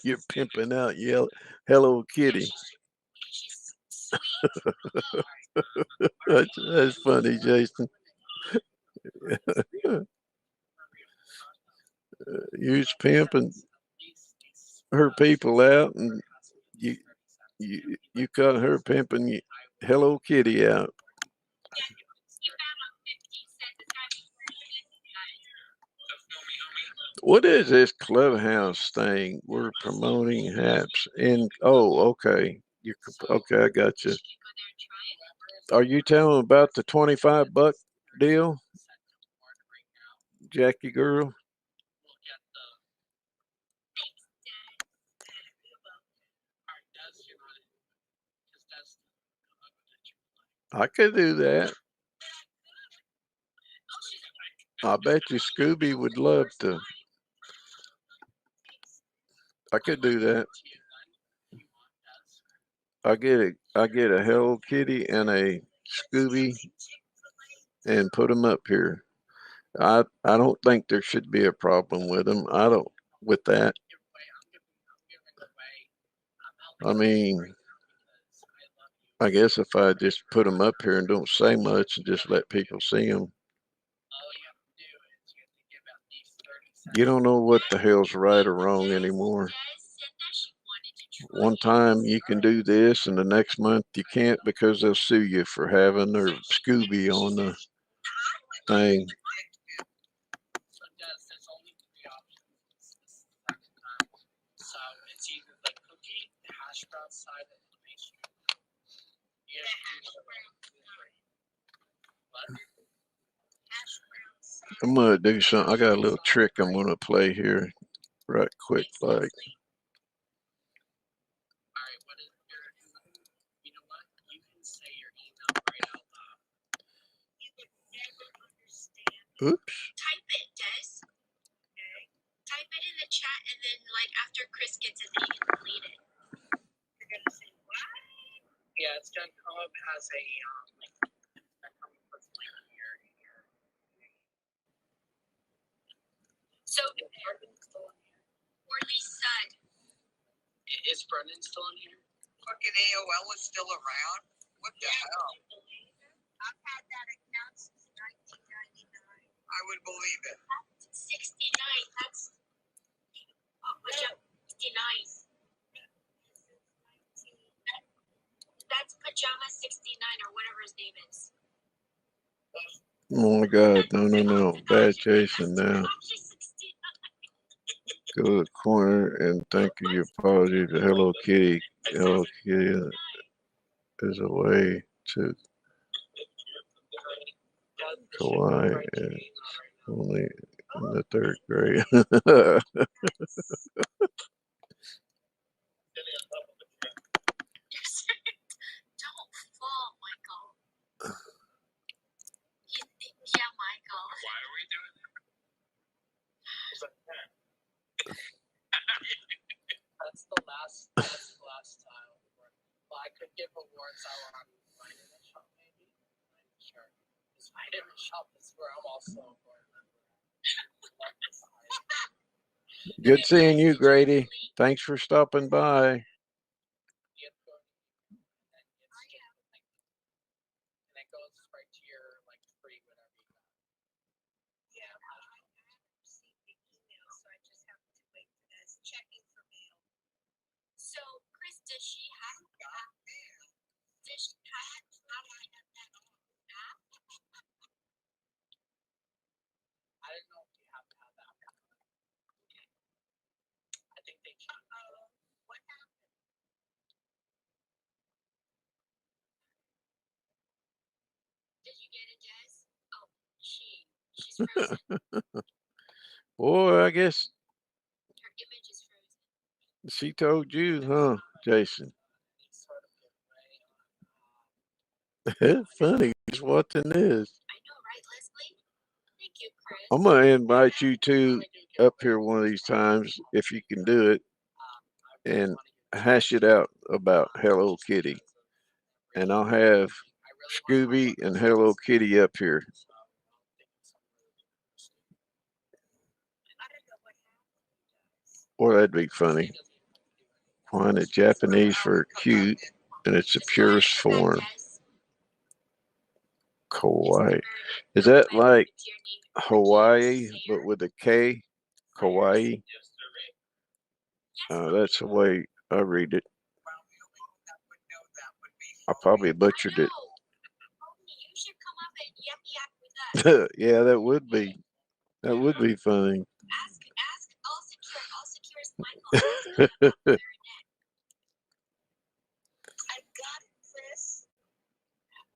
You're pimping out Hello Kitty. That's funny, Jason. You're pimping her people out, and you you caught her pimping Hello Kitty out. What is this clubhouse thing? We're promoting Happs. And oh, okay. Okay, I got you. Are you telling about the $25 deal, Jackie girl? I could do that. I bet you Scooby would love to. I could do that. I get a Hello Kitty and a Scooby and put them up here. I don't think there should be a problem with them. I don't with that. I mean, I guess if I just put them up here and don't say much and just let people see them. You don't know what the hell's right or wrong anymore. One time you can do this, and the next month you can't because they'll sue you for having their Scooby on the thing. I'm gonna do something. I got a little trick I'm gonna play here, right quick, like. Oops. Type it, Des. Okay. Type it in the chat, and then, like, after Chris gets it, then you can delete it. You're gonna say what? Yeah, it's gonna come up as a link. So, Orly said, is Brendan still in here? Fucking AOL is still around? What the hell? I've had that account since 1999. I would believe it. 69. That's 69. That's Pajama 69 or whatever his name is. Oh my God! No! Bad Jason now. Go to the corner and think of your apology to Hello Kitty. Hello Kitty is a way to Kawaii and only in the third grade. Don't fall, Michael. Yeah, Michael. Why are we doing that? That's the last time. Well, I could give awards out on my internet shop, maybe. I'm not sure. Because my internet shop is where I'm also a board member. Good seeing you, Grady. Thanks for stopping by. So, Chris, does she have that? Does she have that app? I don't know if you have to have that. I think they can. What happened? Did you get it, Jess? Oh, she's frozen. Boy, I guess Her image is frozen. she told you, huh, Jason? It's funny. Just watching this. I know, right, Leslie? Thank you, Chris. I'm gonna invite you two up here one of these times if you can do it, and hash it out about Hello Kitty. And I'll have Scooby and Hello Kitty up here. Boy, that'd be funny. Find it Japanese for cute, and it's the purest form. Kawaii. Is that like Hawaii, but with a K? Kawaii? That's the way I read it. I probably butchered it. Yeah, that would be. That would be funny. Ask all secure Michael. I got it, Chris.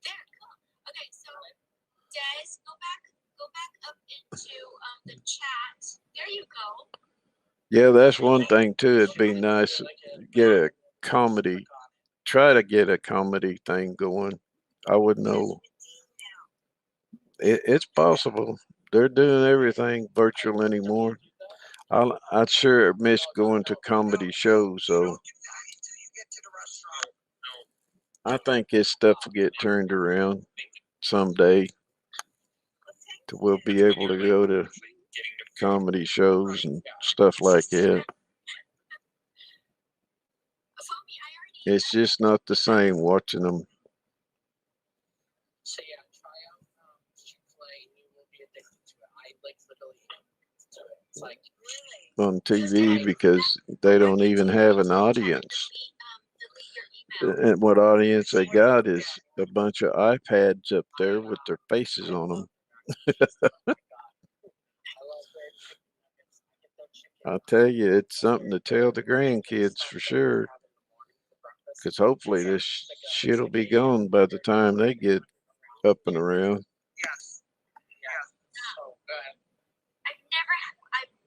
There, cool. Okay, so Des, go back up into the chat. There you go. Yeah, that's one thing too. It'd be nice to get a comedy. Try to get a comedy thing going. I would know. It's possible. They're doing everything virtual anymore. I'd sure miss going to comedy shows, though. I think this stuff will get turned around someday. We'll be able to go to comedy shows and stuff like that. It's just not the same watching them. So yeah, try out Chick-fil-A and you will be addicted to it. I like literally to it. It's like on TV because they don't even have an audience. And what audience they got is a bunch of iPads up there with their faces on them. I'll tell you, it's something to tell the grandkids for sure. Because hopefully this shit'll be gone by the time they get up and around. Yes. Yes. I've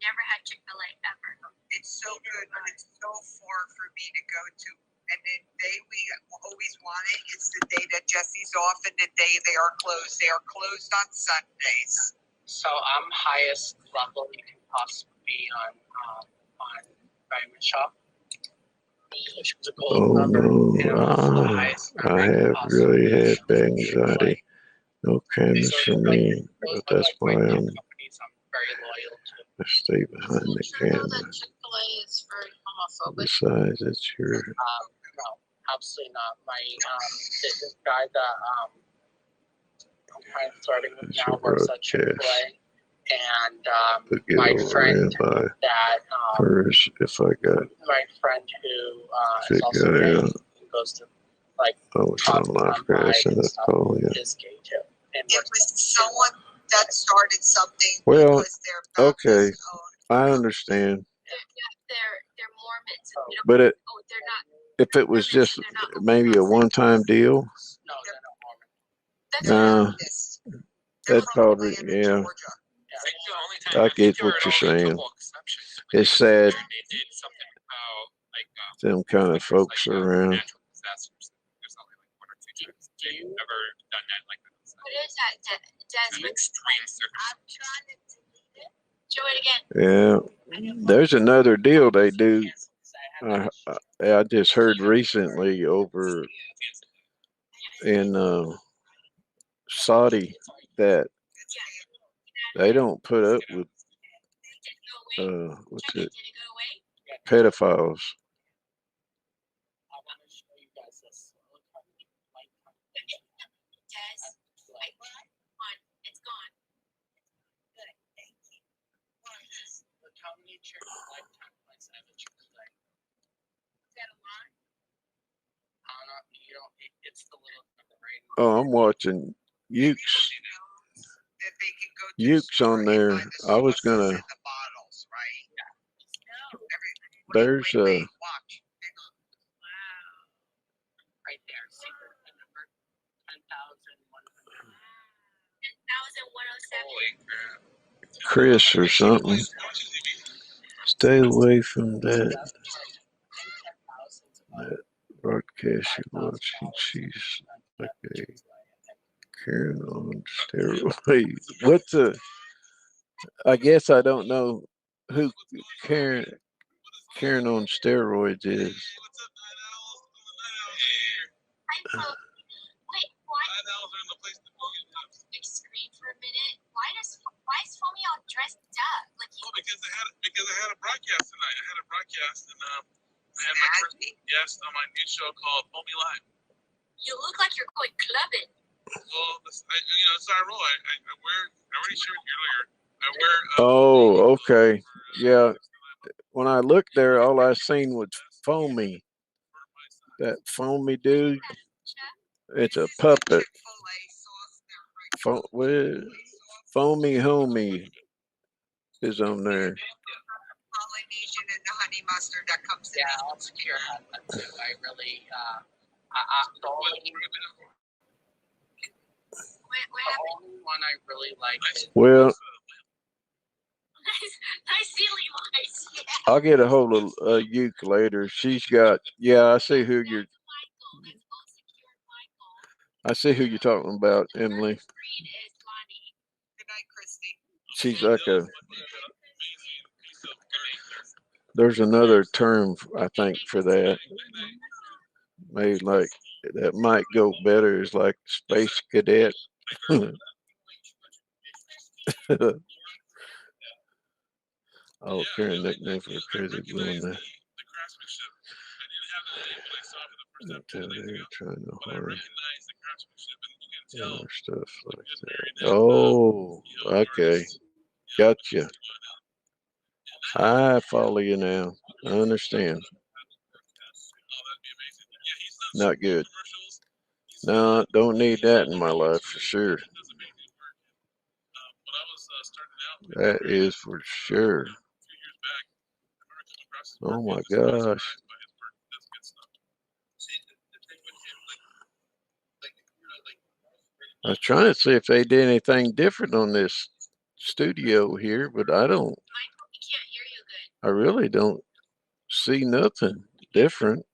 never had Chick-fil-A ever. It's so good, but it's so far for me to go to. And the day we always want it is the day that Jesse's off and the day they are closed. They are closed on Sundays. So I'm highest level you can possibly be on Diamond Shop. Which was a gold Oh member, no, and it was the highest I rank have possible. really had Like, anxiety. No kindness those for are like me, those but are that's like why my top I'm companies I'm very loyal to. I stay behind the camera. Chick-fil-A is very homophobic. Besides, it's your No, absolutely not. My this guy that I'm kind of flirting with it's now your works at broadcast. Chick-fil-A, and To get my overran friend by that hers if I got my friend who fit is also guy gay out. and goes to like I was on talk live on grass live and and that's stuff all. Yeah. is gay too. And It was someone that started something Well, because they're okay, Baptist owned. I understand, They're Mormons. Oh. but They're not. if it was just maybe a one-time deal, no, they're not Mormon. That's Nah, Baptist. They're that'd from probably Atlanta, yeah. Georgia. Yeah. I get what you're saying. It's sad them kind of folks around. Do you What is that? Desmond? I'm trying to delete it. Show it again. Yeah, there's another deal they do. I just heard recently over in Saudi that they don't put up with what's it, pedophiles. I want to show you guys this. It's gone. Good. Thank you. Look how many chicken lifetime points I have at Chick-fil-A. Is that a lot? I don't know. You know, it's the little number, right? Oh, I'm watching Ukes. That they can go to Ukes on there. I was gonna. the bottles, right? No. There's Watch. Right there. See the number 10,100. 10,107. Chris or something. Stay away from that broadcast you're watching. She's like a Karen on steroids. What's the? I guess I don't know who Karen on steroids is. Wait, what? Big screen for a minute. Why is Foamy all dressed up? Like because I had a broadcast tonight. I had a broadcast and I had my first guest on my new show called Foamy Live. You look like you're going clubbing. Well, that's how I roll. I wear. I already shared earlier. I wear. Oh, okay. Yeah. When I looked there, all I seen was Foamy. That Foamy dude. It's a puppet. Foamy Homie is on there. Polynesian and the honey mustard that comes in. Yeah, I'll secure that too. I really, the only one I really like is Well, nice ceiling lights. Yeah. I'll get a hold of Uke later. She's got. Yeah, I see who you're. I see who you're talking about, Emily. Good night, Christy. She's like a. There's another term I think for that. Maybe like that might go better is like space cadet. Oh, Karen nickname for a crazy doing that. Until they're trying to hurry. Other stuff like that. Oh, okay. Gotcha. I follow you now. I understand. Oh, that'd be amazing. Yeah, he's done Not Super Bowl good. commercials. He's No, don't need that in my life for sure. does amazing work. When I was starting out in That corporate is America for sure. a few years back, I remember coming across his work Oh and my was just really gosh. surprised by his work. He does good stuff. See, the thing with him, I was trying to see if they did anything different on this studio here, but I don't. I really don't see nothing different.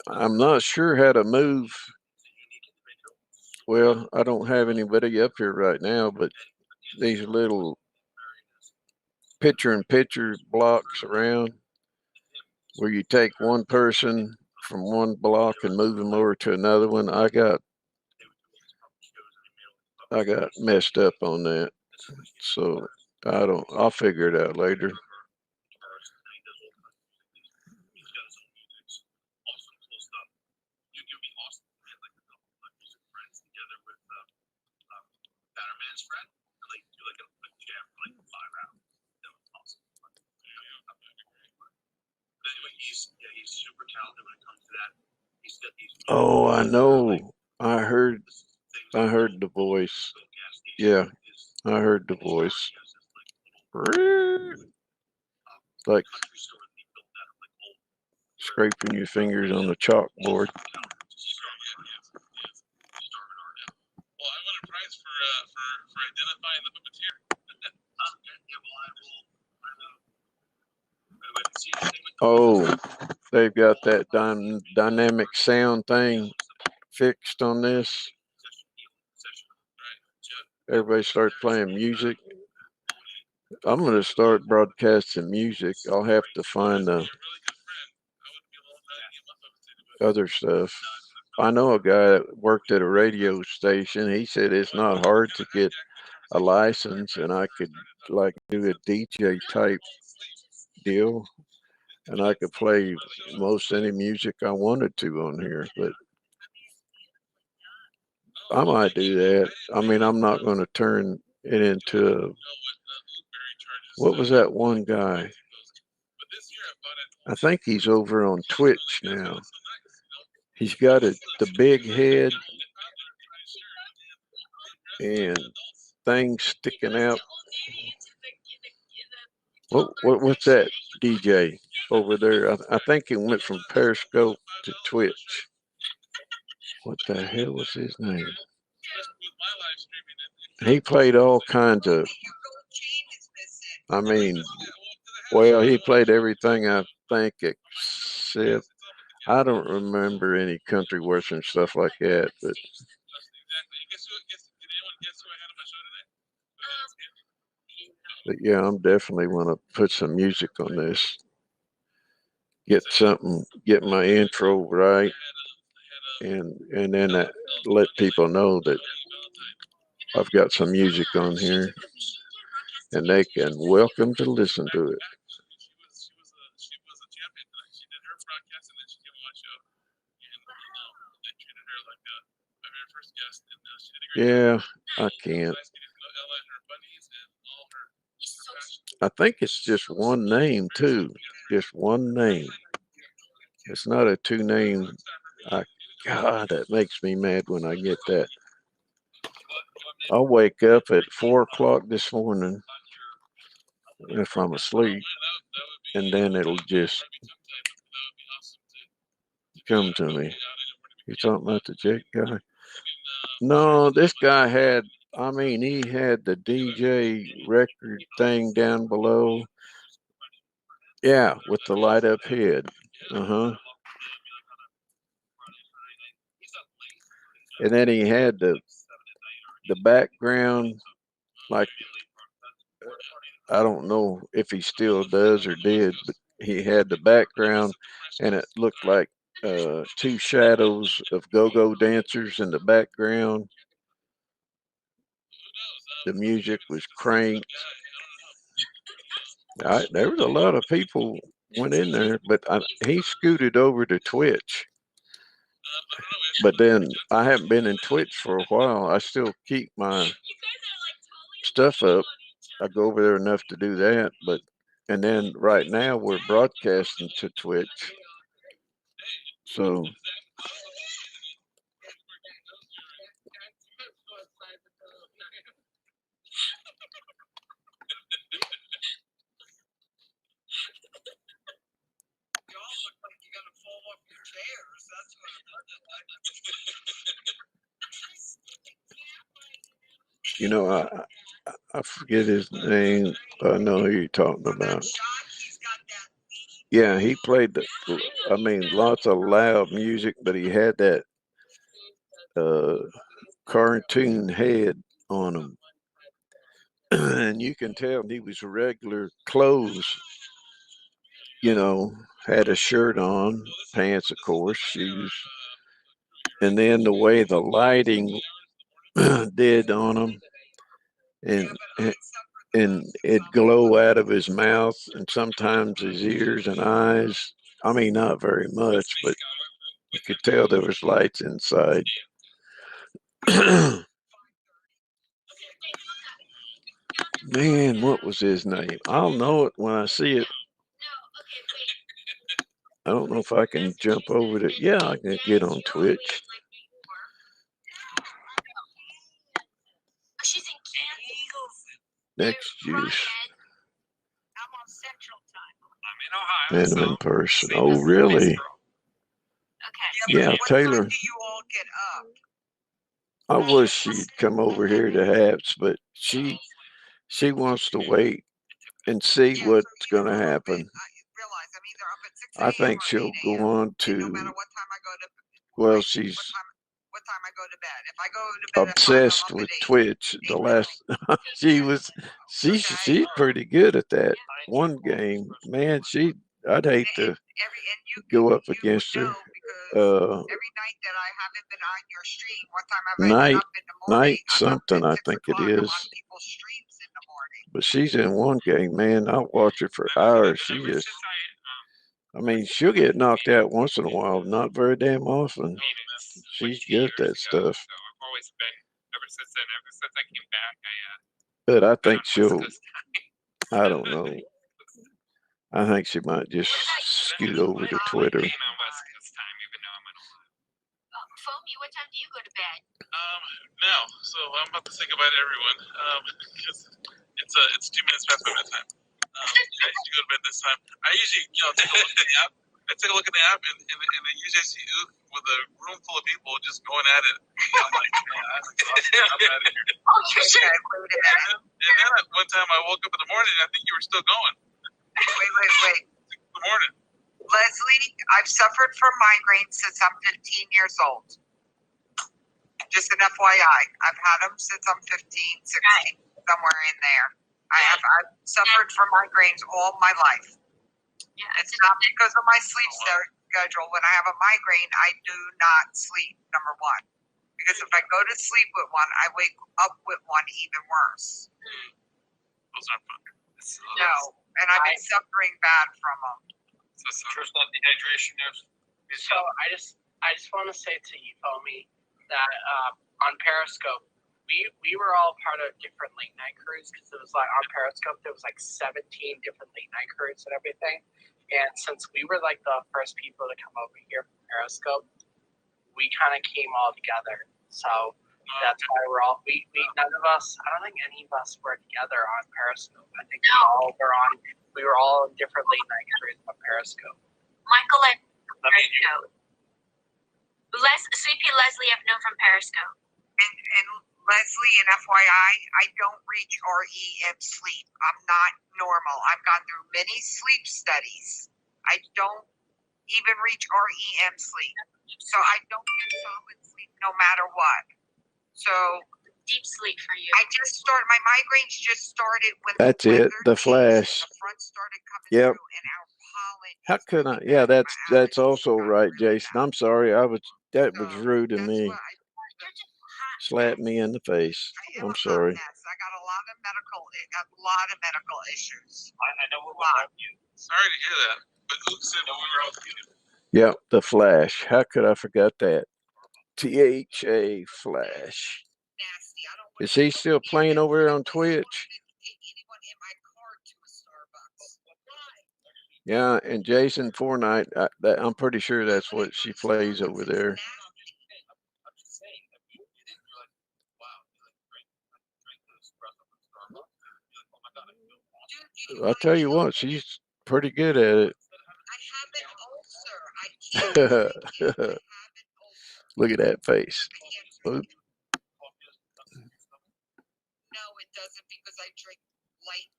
I'm not sure how to move. Well, I don't have anybody up here right now, but these little picture-in-picture blocks around where you take one person from one block and move them over to another one. I got messed up on that. So I'll figure it out later. he's super talented when it comes to that. Oh, I know. I heard the voice. Yeah, I heard the voice. Like scraping your fingers on the chalkboard. Well, I won a prize for identifying the puppeteer. Oh, they've got that dynamic sound thing fixed on this. Everybody starts playing music. I'm going to start broadcasting music. I'll have to find the other stuff. I know a guy that worked at a radio station. He said it's not hard to get a license, and I could like do a DJ type deal, and I could play most any music I wanted to on here. But I might do that. I mean, I'm not going to turn it into what was that one guy? I think he's over on Twitch now. He's got the big head and things sticking out. What's that DJ over there? I think he went from Periscope to Twitch. What the hell was his name? He played all kinds of. I mean, well, he played everything I think except I don't remember any country western stuff like that. But yeah, I'm definitely want to put some music on this. Get my intro right, and then let people know that I've got some music on here, and they can welcome to listen to it. She was a champion tonight. She did her broadcast and then she came on my show, and they treated her like my very first guest, and she did a great Yeah, job. I can't. Nice getting to know Ella and her buddies and all her passion. I think it's just one name too. Just one name. It's not a two name. God, that makes me mad when I get that. I'll wake up at 4 o'clock this morning if I'm asleep, and then it'll just come to me. You talking about the Jake guy? No, this guy had. I mean, he had the DJ record thing down below. Yeah, with the light up head. And then he had the background, like I don't know if he still does or did, but he had the background, and it looked like two shadows of go-go dancers in the background. The music was cranked. There was a lot of people went in there, but he scooted over to Twitch. But then I haven't been in Twitch for a while. I still keep my stuff up. I go over there enough to do that, but and then right now we're broadcasting to Twitch. So Y'all look like you're gonna fall off your chairs. That's what it looks like. you know, I forget his name. I know who you're talking about. He's got that lead. Yeah, he played the. I mean, lots of loud music, but he had that cartoon head on him, and you can tell he was regular clothes. You know, had a shirt on, pants, of course, shoes, and then the way the lighting did on him, and it'd glow out of his mouth and sometimes his ears and eyes. I mean, not very much, but you could tell there was lights inside. Man, what was his name? I'll know it when I see it. I don't know if I can jump over to. Yeah, I can get on Twitch. Next juice. I'm on Central Time. I'm in Ohio. And in So person. same Oh, as really? Maestro. Yeah, What Taylor. time do you all get up? I wish she'd come over here to Happs, but she wants to wait and see Yeah, what's so going to either I'm up happen. I realize I'm either up at 6 I think a.m. or she'll 8 go a.m. on And no to, matter what time I go to well, like, she's what time I go to bed. If I go to bed at 5, I'm obsessed up with at 8. Twitch. The 8:30. last, she's pretty good at that one game. Man, I'd hate to go up against her. Every night that I haven't been on your stream, one time I've been Night, up in the morning. I'm up something, at I 6 think it o'clock. I'm is. on people's streams in the morning. But she's in one game, man. I'll watch her for hours. She just, I mean, she'll get knocked out once in a while, not very damn often. She's good at that stuff. So I've always been ever since then. Ever since I came back, But I been think on West she'll, Coast time. I don't know. I think she might just scoot over to Twitter. Being on West Coast time, even though I'm in Ohio. Foamy, what time do you go to bed? Now, so I'm about to say goodbye to everyone. Because it's 2 minutes past my bedtime. I usually go to bed this time. I usually, take a look at the app. I take a look at the app and I usually see with a room full of people just going at it. I'm like, man, I'm exhausted. I'm out of here. Oh, you're sure. And then at one time I woke up in the morning and I think you were still going. Wait. Good morning. Leslie, I've suffered from migraines since I'm 15 years old. Just an FYI. I've had them since I'm 15, 16, somewhere in there. I've suffered from migraines all my life. Yeah, It's not because of my sleep schedule. When I have a migraine, I do not sleep, number one. Because if I go to sleep with one, I wake up with one even worse. Those aren't fun. No, and I've been suffering bad from them. First not dehydration. So I just want to say to you, Foamy, that on Periscope, we were all part of different late night crews because it was like on Periscope there was like 17 different late night crews and everything. And since we were like the first people to come over here from Periscope, we kind of came all together. So that's why we're all we none of us. I don't think any of us were together on Periscope. I think we were all in different late night crews on Periscope. Michael and Periscope. Sleepy Leslie I've known from Periscope. And Leslie, and FYI, I don't reach REM sleep. I'm not normal. I've gone through many sleep studies. I don't even reach REM sleep. So I don't get solid sleep no matter what. So Deep sleep for you. my migraines just started when That's it, the flash. The front started coming Yep. through and our pollen. How could I? Yeah, that's also right, Jason. I'm sorry. That was rude of me. Slapped me in the face. I'm sorry. I got a lot of medical issues. I know we're without you. Sorry to hear that, but who said we were out you? Yep, the Flash. How could I forget that? THA Flash. Nasty. I don't Is he still playing over there on Twitch? Take anyone in my car to a Starbucks. Yeah, and Jason Fortnite, I'm pretty sure that's what she plays over there. I'll tell you what, she's pretty good at it. I have an ulcer. I can't drink it. I have an ulcer. Look at that face. I can't drink it. No, it doesn't because I drink light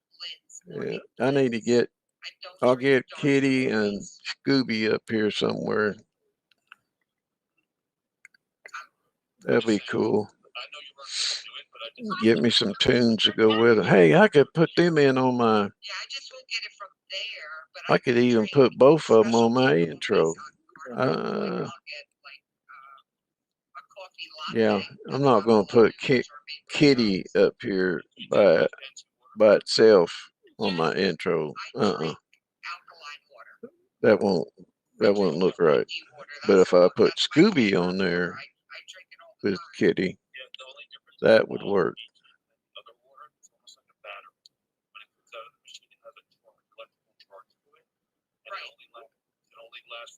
blends. Yeah, I need to get. I don't I'll drink get dark Kitty and blends. Scooby up here somewhere. That'd be cool. Get me some tunes to go with it. Hey, I could put them in on my. Yeah, I just won't get it from there. But I could even put both of them on my intro. Yeah, I'm not going to put Kitty up here by itself on my intro. That won't look right. But if I put Scooby on there with Kitty, that would work.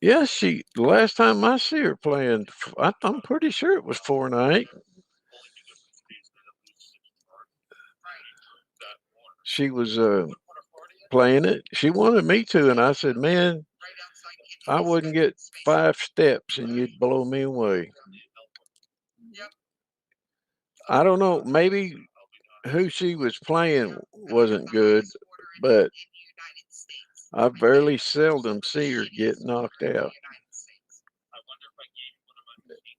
Yeah, the last time I see her playing, I'm pretty sure it was Fortnite. She was playing it. She wanted me to, and I said, man, I wouldn't get 5 steps and you'd blow me away. I don't know, maybe who she was playing wasn't good, but I very seldom see her get knocked out.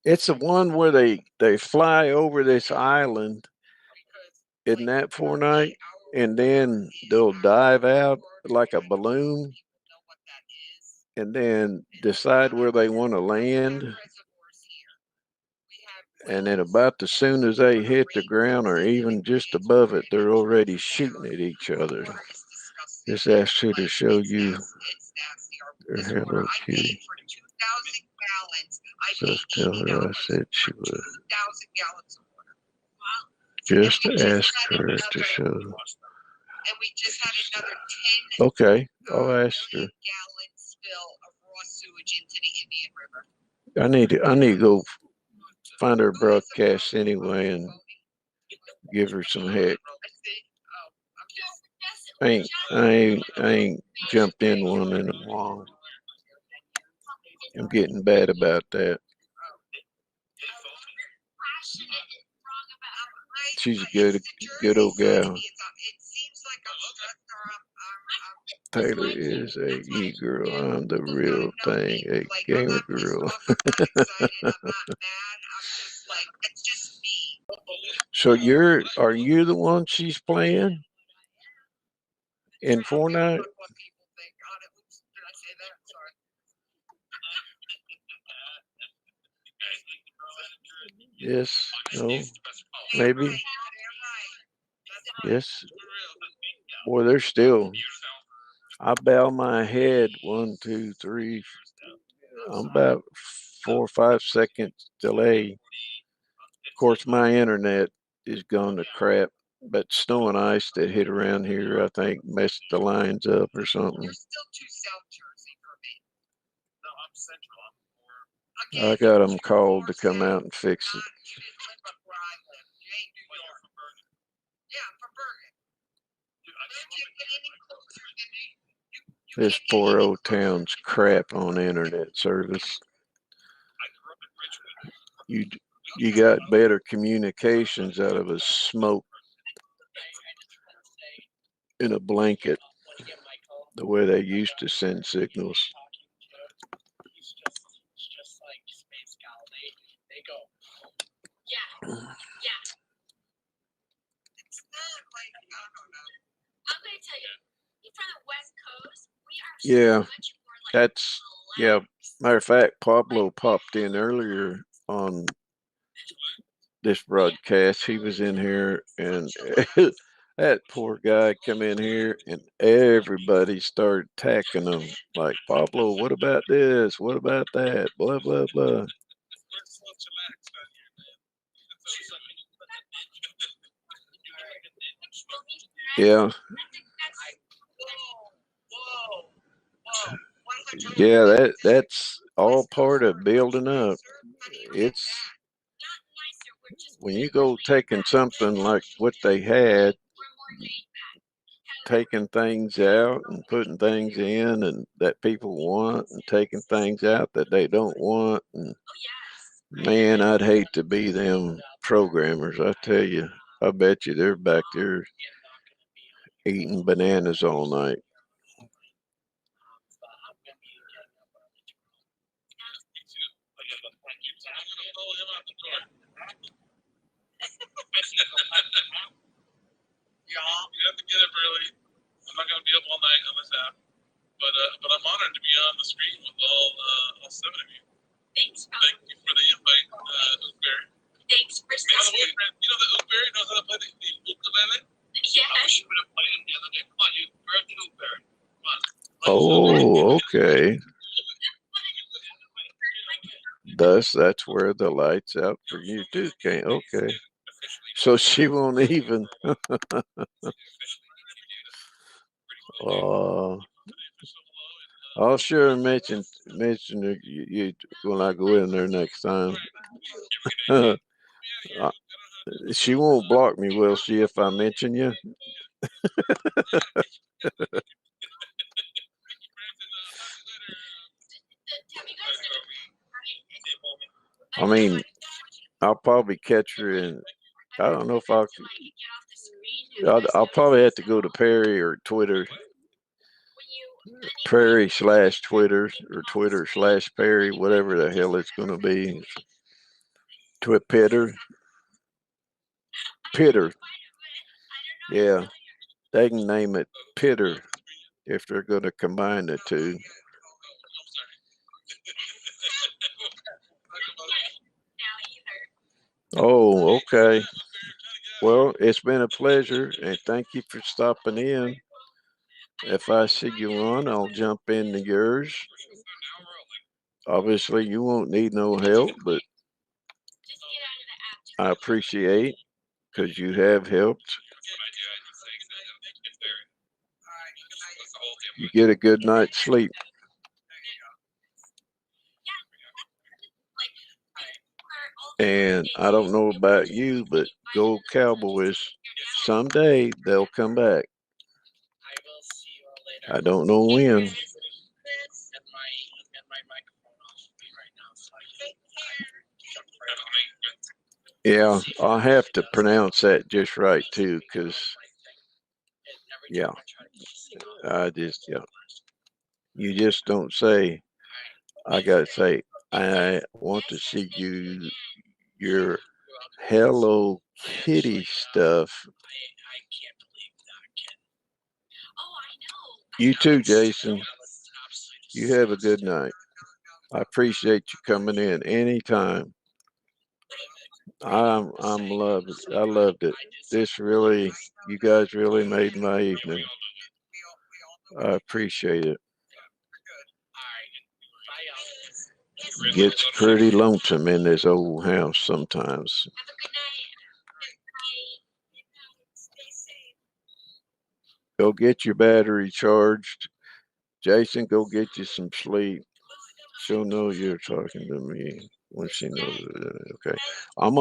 It's the one where they fly over this island. Isn't that Fortnite? And then they'll dive out like a balloon and then decide where they want to land. And then about as soon as they hit the ground or even just above it, they're already shooting at each other. Just asked her to show you her Hello Kitty. Just tell her I said she would. Just ask her to show. And we just had another 10 Okay, I'll ask her. gallon spill of raw sewage into the Indian River. I need to go find her broadcast anyway and give her some heck. I ain't jumped in one in a while. I'm getting bad about that. She's a good old gal. Taylor is a e-girl. I'm the real thing, a gamer girl. So are you the one she's playing in Fortnite? Yes, no, maybe. Yes. Boy, they're still. I bow my head 1, 2, 3. I'm about 4 or 5 seconds delay. Of course, my internet is gone to crap. But snow and ice that hit around here, I think, messed the lines up or something. You're still too South Jersey for me. No, I'm Central. I got them called to come out and fix it. This poor old town's crap on internet service. You got better communications out of a smoke in a blanket, the way they used to send signals. Yeah, that's yeah. Matter of fact, Pablo popped in earlier on this broadcast. He was in here, and that poor guy come in here, and everybody started attacking him. Like, Pablo, what about this? What about that? Blah blah blah. Yeah, Whoa, whoa. 100 yeah. That's all part of building up. It's when you go taking something like what they had, taking things out and putting things in and that people want, and taking things out that they don't want. And man, I'd hate to be them programmers. I tell you, I bet you they're back there eating bananas all night. Y'all. You have to get up early. I'm not gonna be up all night on this app, but I'm honored to be on the screen with all 7 of you. Thanks, Thank you for the invite, Uber. Thanks for By the way, listening. friend, you know that Uber knows how to play the ukulele? Yeah. I wish you would have played him the other day. Come on, you grab the Uber. Come on. Oh, okay. Thus, that's where the lights out for you too. Okay, okay. So she won't even. I'll sure mention you when I go in there next time. Uh, she won't block me, will she, if I mention you? I mean, I'll probably catch her in. I don't know if I'll probably have to go to Perry or Twitter. Perry/Twitter or Twitter/Perry, whatever the hell it's going to be. Twitter. Pitter. Yeah, they can name it Pitter if they're going to combine the two. Oh, okay. Well, it's been a pleasure, and thank you for stopping in. If I see you on, I'll jump into yours. Obviously, you won't need no help, but I appreciate because you have helped. You get a good night's sleep. And I don't know about you, but go Cowboys. Someday they'll come back. I don't know when. Yeah, I'll have to pronounce that just right too, because yeah, yeah. You just don't say. I gotta say, I want to see your Hello Kitty stuff. You too, Jason. You have a good night. I appreciate you coming in anytime. I'm loved. I loved it. This really, you guys really made my evening. I appreciate it. Gets pretty lonesome in this old house sometimes. Go get your battery charged. Jason, go get you some sleep. She'll know you're talking to me when she knows it. Okay. I'll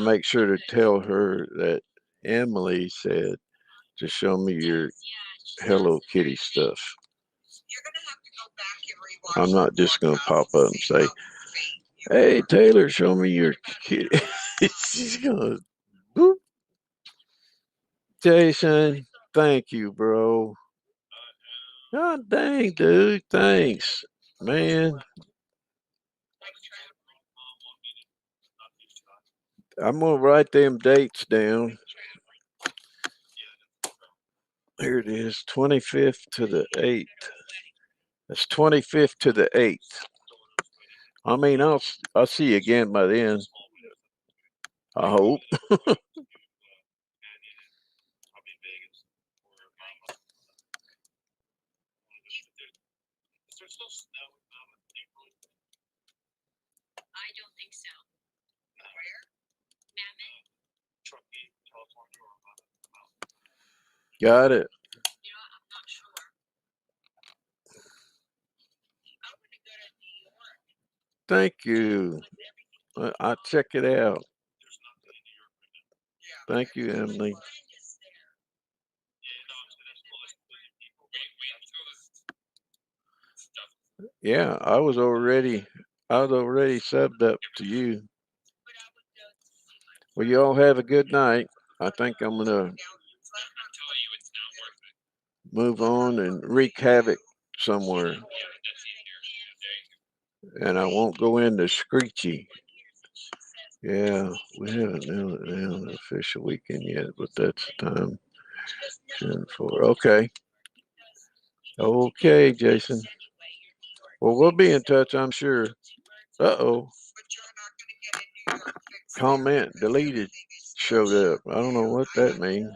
make sure to tell her that Emily said to show me your Hello Kitty stuff. I'm not just going to pop up and say, hey, Taylor, show me your kitty. She's going to, boop. Jason, thank you, bro. God dang, dude. Thanks, man. I'm going to write them dates down. Here it is, 25th to the 8th. That's 25th to the 8th. I mean, I'll see you again by then. I hope. I don't think so. Where? Mammoth. Got it. You know, I'm not sure. I want to go to New York. Thank you. I'll check it out. Yeah. Thank you, Emily. Mine is there. Yeah, I was already subbed up to you. But I would go to see my Well, you all have a good night. I think I'm gonna Now, let her move on and wreak havoc somewhere, and I won't go into Screechy. Yeah, we haven't nailed it down the official weekend yet, but that's the time. 10-4. Okay. Okay, Jason. Well, we'll be in touch, I'm sure. Uh-oh. but you're not going to get a New York fix there Comment because deleted everything is still showed up. shut I don't know down. what I that have means.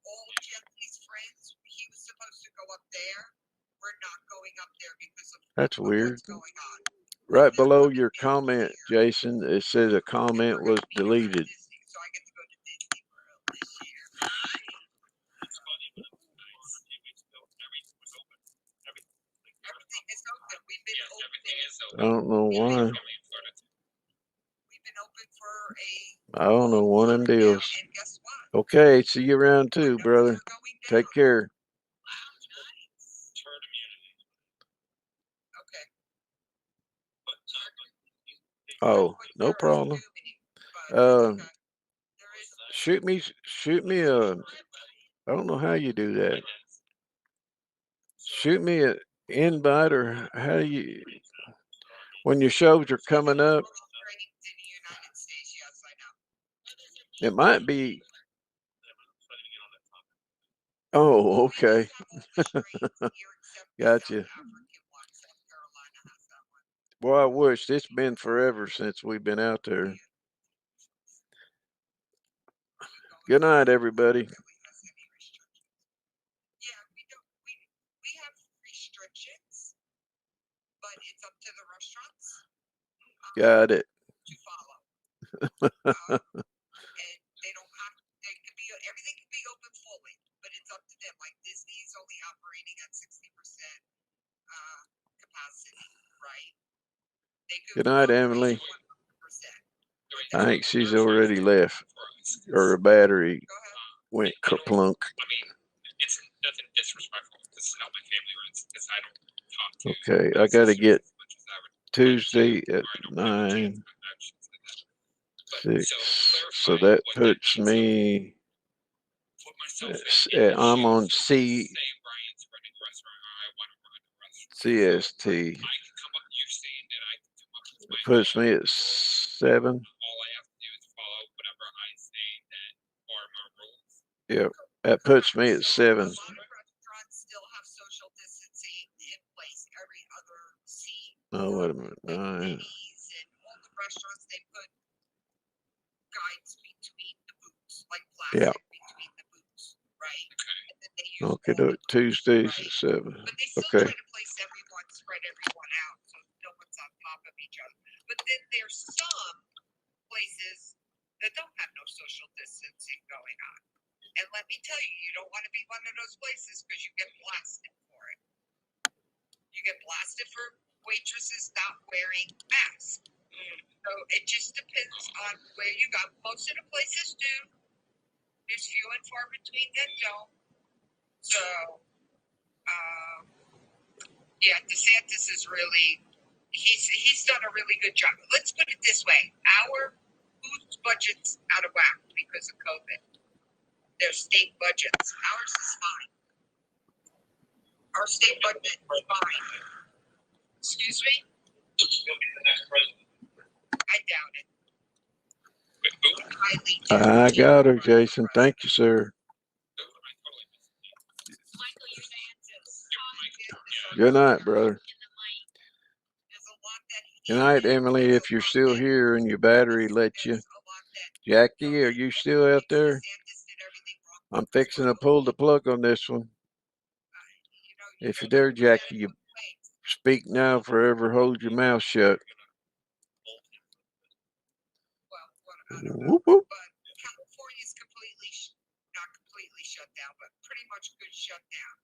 all Jeffrey's friends. He was supposed to go up there. We're not going up there because That's of weird. what's going on. Right They're below coming your in comment, here. Jason, it says a comment We're was going to be around deleted. Disney, so I get to go to Disney World this year. Everything is open. We've been open. I don't know why. We've been open for I don't know one of them now, deals. and guess what? Okay, see you around too, Numbers brother. are going down. Take care. Okay. Oh, But no there is problem. too many, but it's okay. There is Shoot me a. I don't know how you do that. Shoot me an invite, or how do you, when your shows are coming up, trainings in the United States. Yes, I know. it might be. Oh, We okay. just have all the strains here except the Gotcha. South African one. South Carolina has that one. Boy, I wish it's been forever since we've been out there. Good night, everybody. Really has any restrictions. Yeah, we don't. We have restrictions, but it's up to the restaurants Got it. to follow. And they don't have. They could be. Everything can be open fully, but it's up to them. Like Disney's only operating at 60% capacity, right? They could Good night, Emily. 100%. I think she's already left, or her battery Go ahead. went kerplunk. I mean, it's nothing disrespectful. This is not my family, or it's I don't talk to. Okay, my I got to sisters get as much as I would Tuesday like to, at or I don't have a 9, chance for actions like that. But 6. so So clarify that what puts that means. me, Put myself in the I'm on shoes. C, Say Ryan's running a restaurant, or I want to run a restaurant. CST. I can come up. You're saying that I can come up with my Puts own me at rules. 7. All I have to do is follow whatever I say that are my rules. Yep, that puts me at 7. A lot of restaurants still have social distancing in place. Every other seat. Oh, wait a minute. Like 9. Denny's and all the restaurants, they put guides between the booths, like Yeah. plastic between the booths, right? And then they use Okay, all the booths, Tuesdays right? at 7. But they still Okay. try to place everyone, spread everyone out, so no one's on top of each other. But then there's some places that don't have no social distancing going on. And let me tell you, you don't want to be one of those places because you get blasted for it. You get blasted for waitresses not wearing masks. So it just depends on where you go. Most of the places do. There's few and far between that don't. So, yeah, DeSantis is really, he's done a really good job. Let's put it this way. Our food budget's out of whack because of COVID. Their state budgets. Ours is fine. Our state budget is fine. Excuse me? I doubt it. Highly doubt I it. got her, Jason. Thank you, sir. Michael, you're the Good night, brother. in the mic. There's a lot that Good night, Emily. If you're still here and your battery lets you. Jackie, are you still out there? I'm fixing to pull the plug on this one. If you're there, Jackie, you speak now, forever hold your mouth shut. Well, Whoop, whoop. but California's completely, not completely shut down, but pretty much shut down.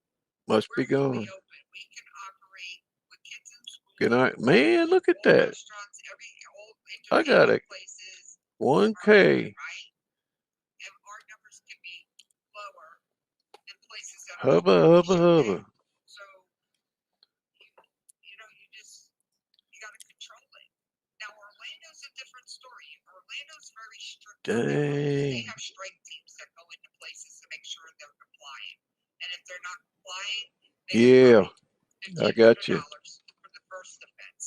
Must We're be fully gone. open. We can operate with kids in school. Good night. Man, look at All that. restaurants, all I got entertainment a places 1K. are open, right? And our numbers can be lower than places that are Hubba, open hubba, shut hubba. down. So you got to control it. Now Orlando's a different story. Orlando's very strict. They Dang. have strike teams that go into places to make sure they're complying. And if they're not complying, they Yeah, I got you. $1,500 for the first offense.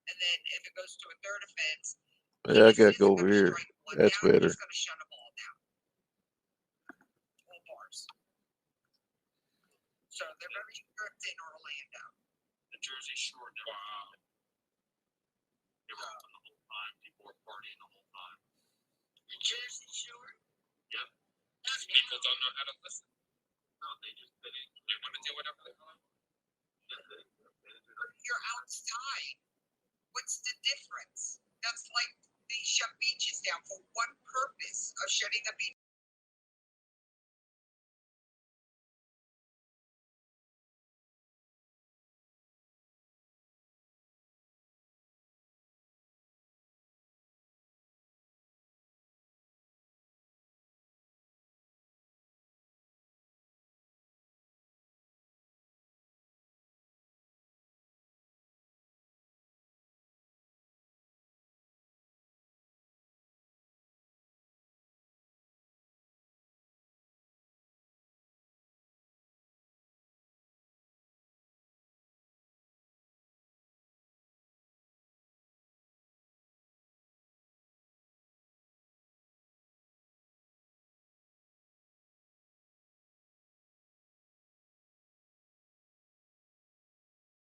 And then if it goes to a third offense, Yeah, I he gotta just go isn't over gonna here. strike one That's down, better. he's going to shut them all down. All bars. So they're very strict in Orlando. The Jersey Shore. Wow. They were open the whole time. People were partying the whole time. The Jersey Shore? Yep. Because people don't know how to listen. No, they want to do whatever they want. You're outside. What's the difference? That's like they shut beaches down for one purpose of shutting a beach.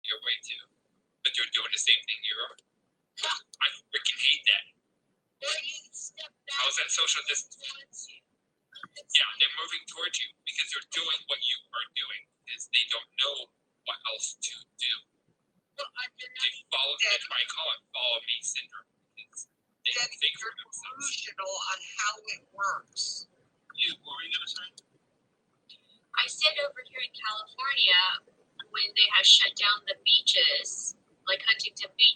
Your way too. But you're doing the same thing you're. I freaking hate that. How's that social distance? Yeah, they're moving towards you because they're doing what you are doing. Because they don't know what else to do. They follow. That's why I call it follow me syndrome. They don't think for themselves. Delusional on how it works. What were you gonna say? I said over here in California, when they have shut down the beaches, like Huntington Beach,